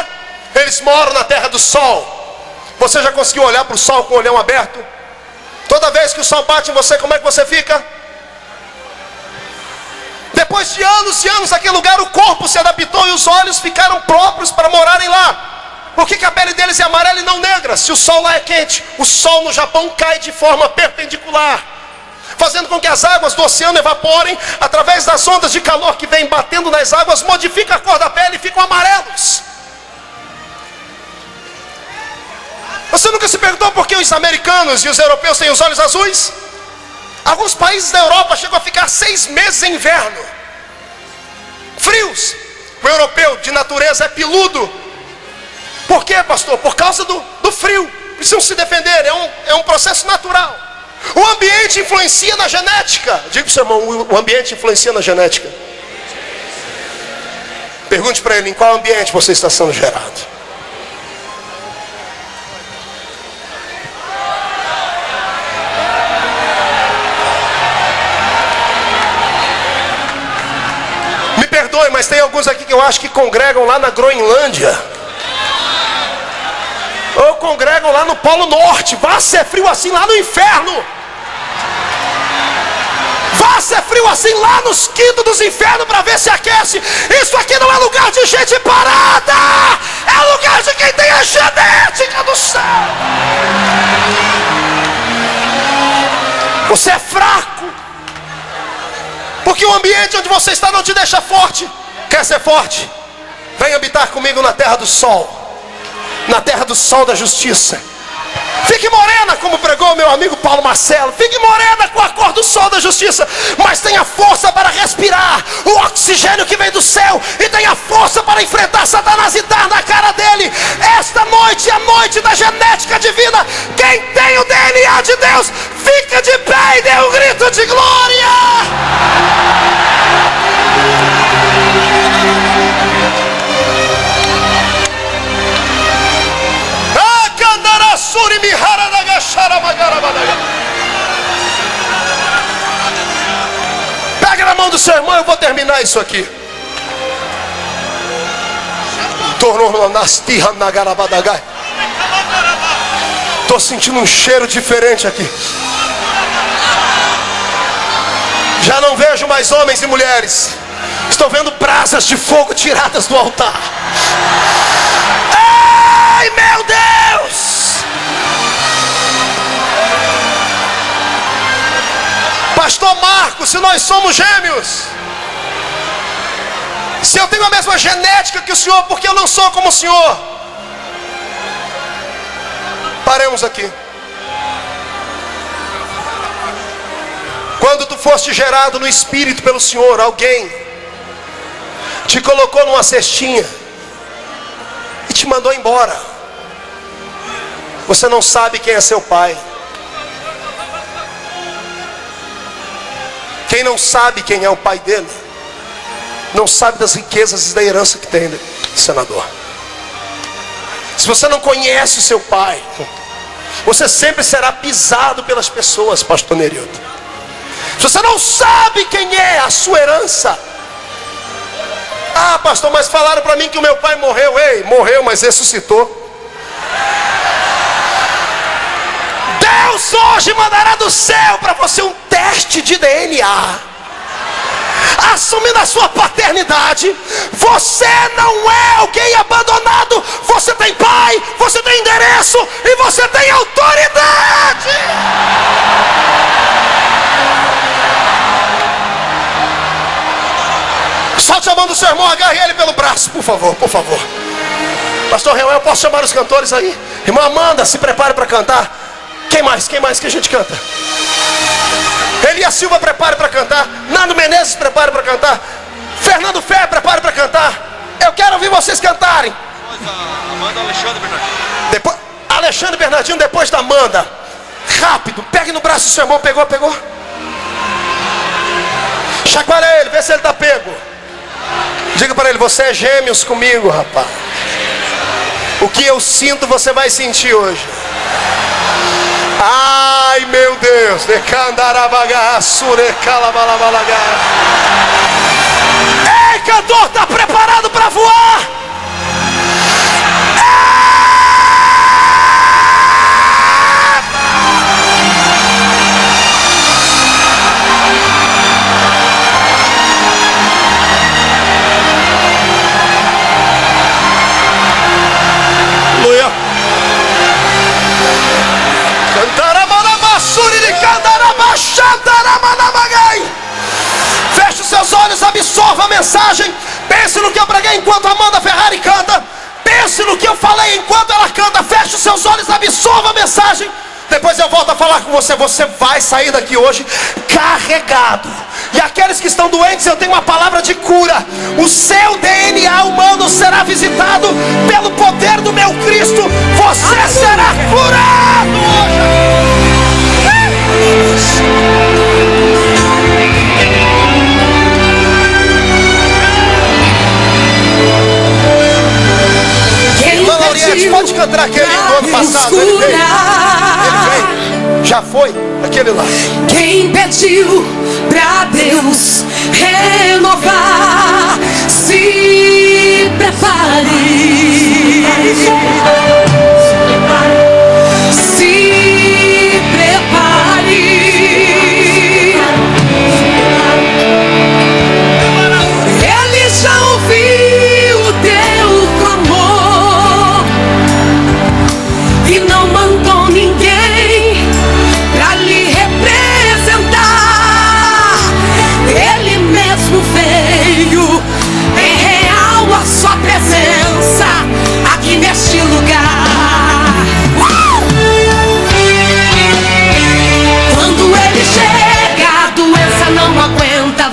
Eles moram na terra do sol. Você já conseguiu olhar para o sol com o olhão aberto? Toda vez que o sol bate em você, como é que você fica? Depois de anos e anos naquele lugar, o corpo se adaptou e os olhos ficaram próprios para morarem lá. Por que a pele deles é amarela e não negra? Se o sol lá é quente, o sol no Japão cai de forma perpendicular, fazendo com que as águas do oceano evaporem. Através das ondas de calor que vêm batendo nas águas, modifica a cor da pele e ficam amarelos. Você nunca se perguntou por que os americanos e os europeus têm os olhos azuis? Alguns países da Europa chegam a ficar 6 meses em inverno, frios. O europeu de natureza é peludo. Por quê, pastor? Por causa do frio. Precisam se defender, é um processo natural. O ambiente influencia na genética. Diga para o seu irmão, o ambiente influencia na genética. Pergunte para ele, em qual ambiente você está sendo gerado? Me perdoe, mas tem alguns aqui que eu acho que congregam lá na Groenlândia, ou congregam lá no Polo Norte. Vá ser frio assim lá no inferno. Vá ser frio assim lá nos quintos dos infernos para ver se aquece. Isso aqui não é lugar de gente parada, é lugar de quem tem a genética do céu. Você é fraco, porque o ambiente onde você está não te deixa forte. Quer ser forte? Vem habitar comigo na terra do sol, na terra do sol da justiça. Fique morena, como pregou meu amigo Paulo Marcelo. Fique morena com a cor do sol da justiça, mas tenha força para respirar o oxigênio que vem do céu, e tenha força para enfrentar Satanás e dar na cara dele. Esta noite é a noite da genética divina. Quem tem o DNA de Deus, fica de pé e dê um grito de glória. Pega na mão do seu irmão, eu vou terminar isso aqui. Estou sentindo um cheiro diferente aqui. Já não vejo mais homens e mulheres Estou vendo brasas de fogo tiradas do altar. Ai, meu Deus! Pastor Marcos, se nós somos gêmeos, se eu tenho a mesma genética que o senhor, porque eu não sou como o senhor? Paremos aqui. Quando tu foste gerado no Espírito pelo Senhor, alguém te colocou numa cestinha e te mandou embora. Você não sabe quem é seu pai. Quem não sabe quem é o pai dele, não sabe das riquezas e da herança que tem, senador. Se você não conhece o seu pai, você sempre será pisado pelas pessoas, pastor Nerildo. Se você não sabe quem é a sua herança, ah, pastor, mas falaram para mim que o meu pai morreu. Ei, morreu, mas ressuscitou. Deus hoje mandará do céu para você um teste de DNA, assumindo a sua paternidade. Você não é alguém abandonado. Você tem pai, você tem endereço e você tem autoridade. Solte a mão do seu irmão, agarre ele pelo braço, por favor, por favor. Pastor Real, eu posso chamar os cantores aí? Irmã Amanda, se prepare para cantar. Quem mais que a gente canta? Elias Silva, prepare para cantar. Nando Menezes, prepare para cantar. Fernando Fé, prepare para cantar. Eu quero ouvir vocês cantarem. Amanda, Alexandre Bernardino. Depois, Alexandre Bernardino, depois da Amanda. Rápido, pegue no braço do seu irmão. Pegou, pegou. Chacoalha ele, vê se ele está pego. Diga para ele, você é gêmeos comigo, rapaz. O que eu sinto, você vai sentir hoje. Ai, meu Deus. Ei, cantor, está preparado para voar? Feche os seus olhos, absorva a mensagem. Pense no que eu preguei enquanto Amanda Ferrari canta. Pense no que eu falei enquanto ela canta. Feche os seus olhos, absorva a mensagem. Depois eu volto a falar com você. Você vai sair daqui hoje carregado. E aqueles que estão doentes, eu tenho uma palavra de cura. O seu DNA humano será visitado pelo poder do meu Cristo. Você será curado hoje. Irmã Lauriette, pode cantar aquele do ano passado. Ele veio. Já foi aquele lá. Quem pediu pra Deus renovar, se prepare. Se prepare. Ele já ouviu o teu clamor e não mandou ninguém pra lhe representar. Ele mesmo veio, em real a sua presença aqui neste lugar. Quando ele chega, a doença não aguenta.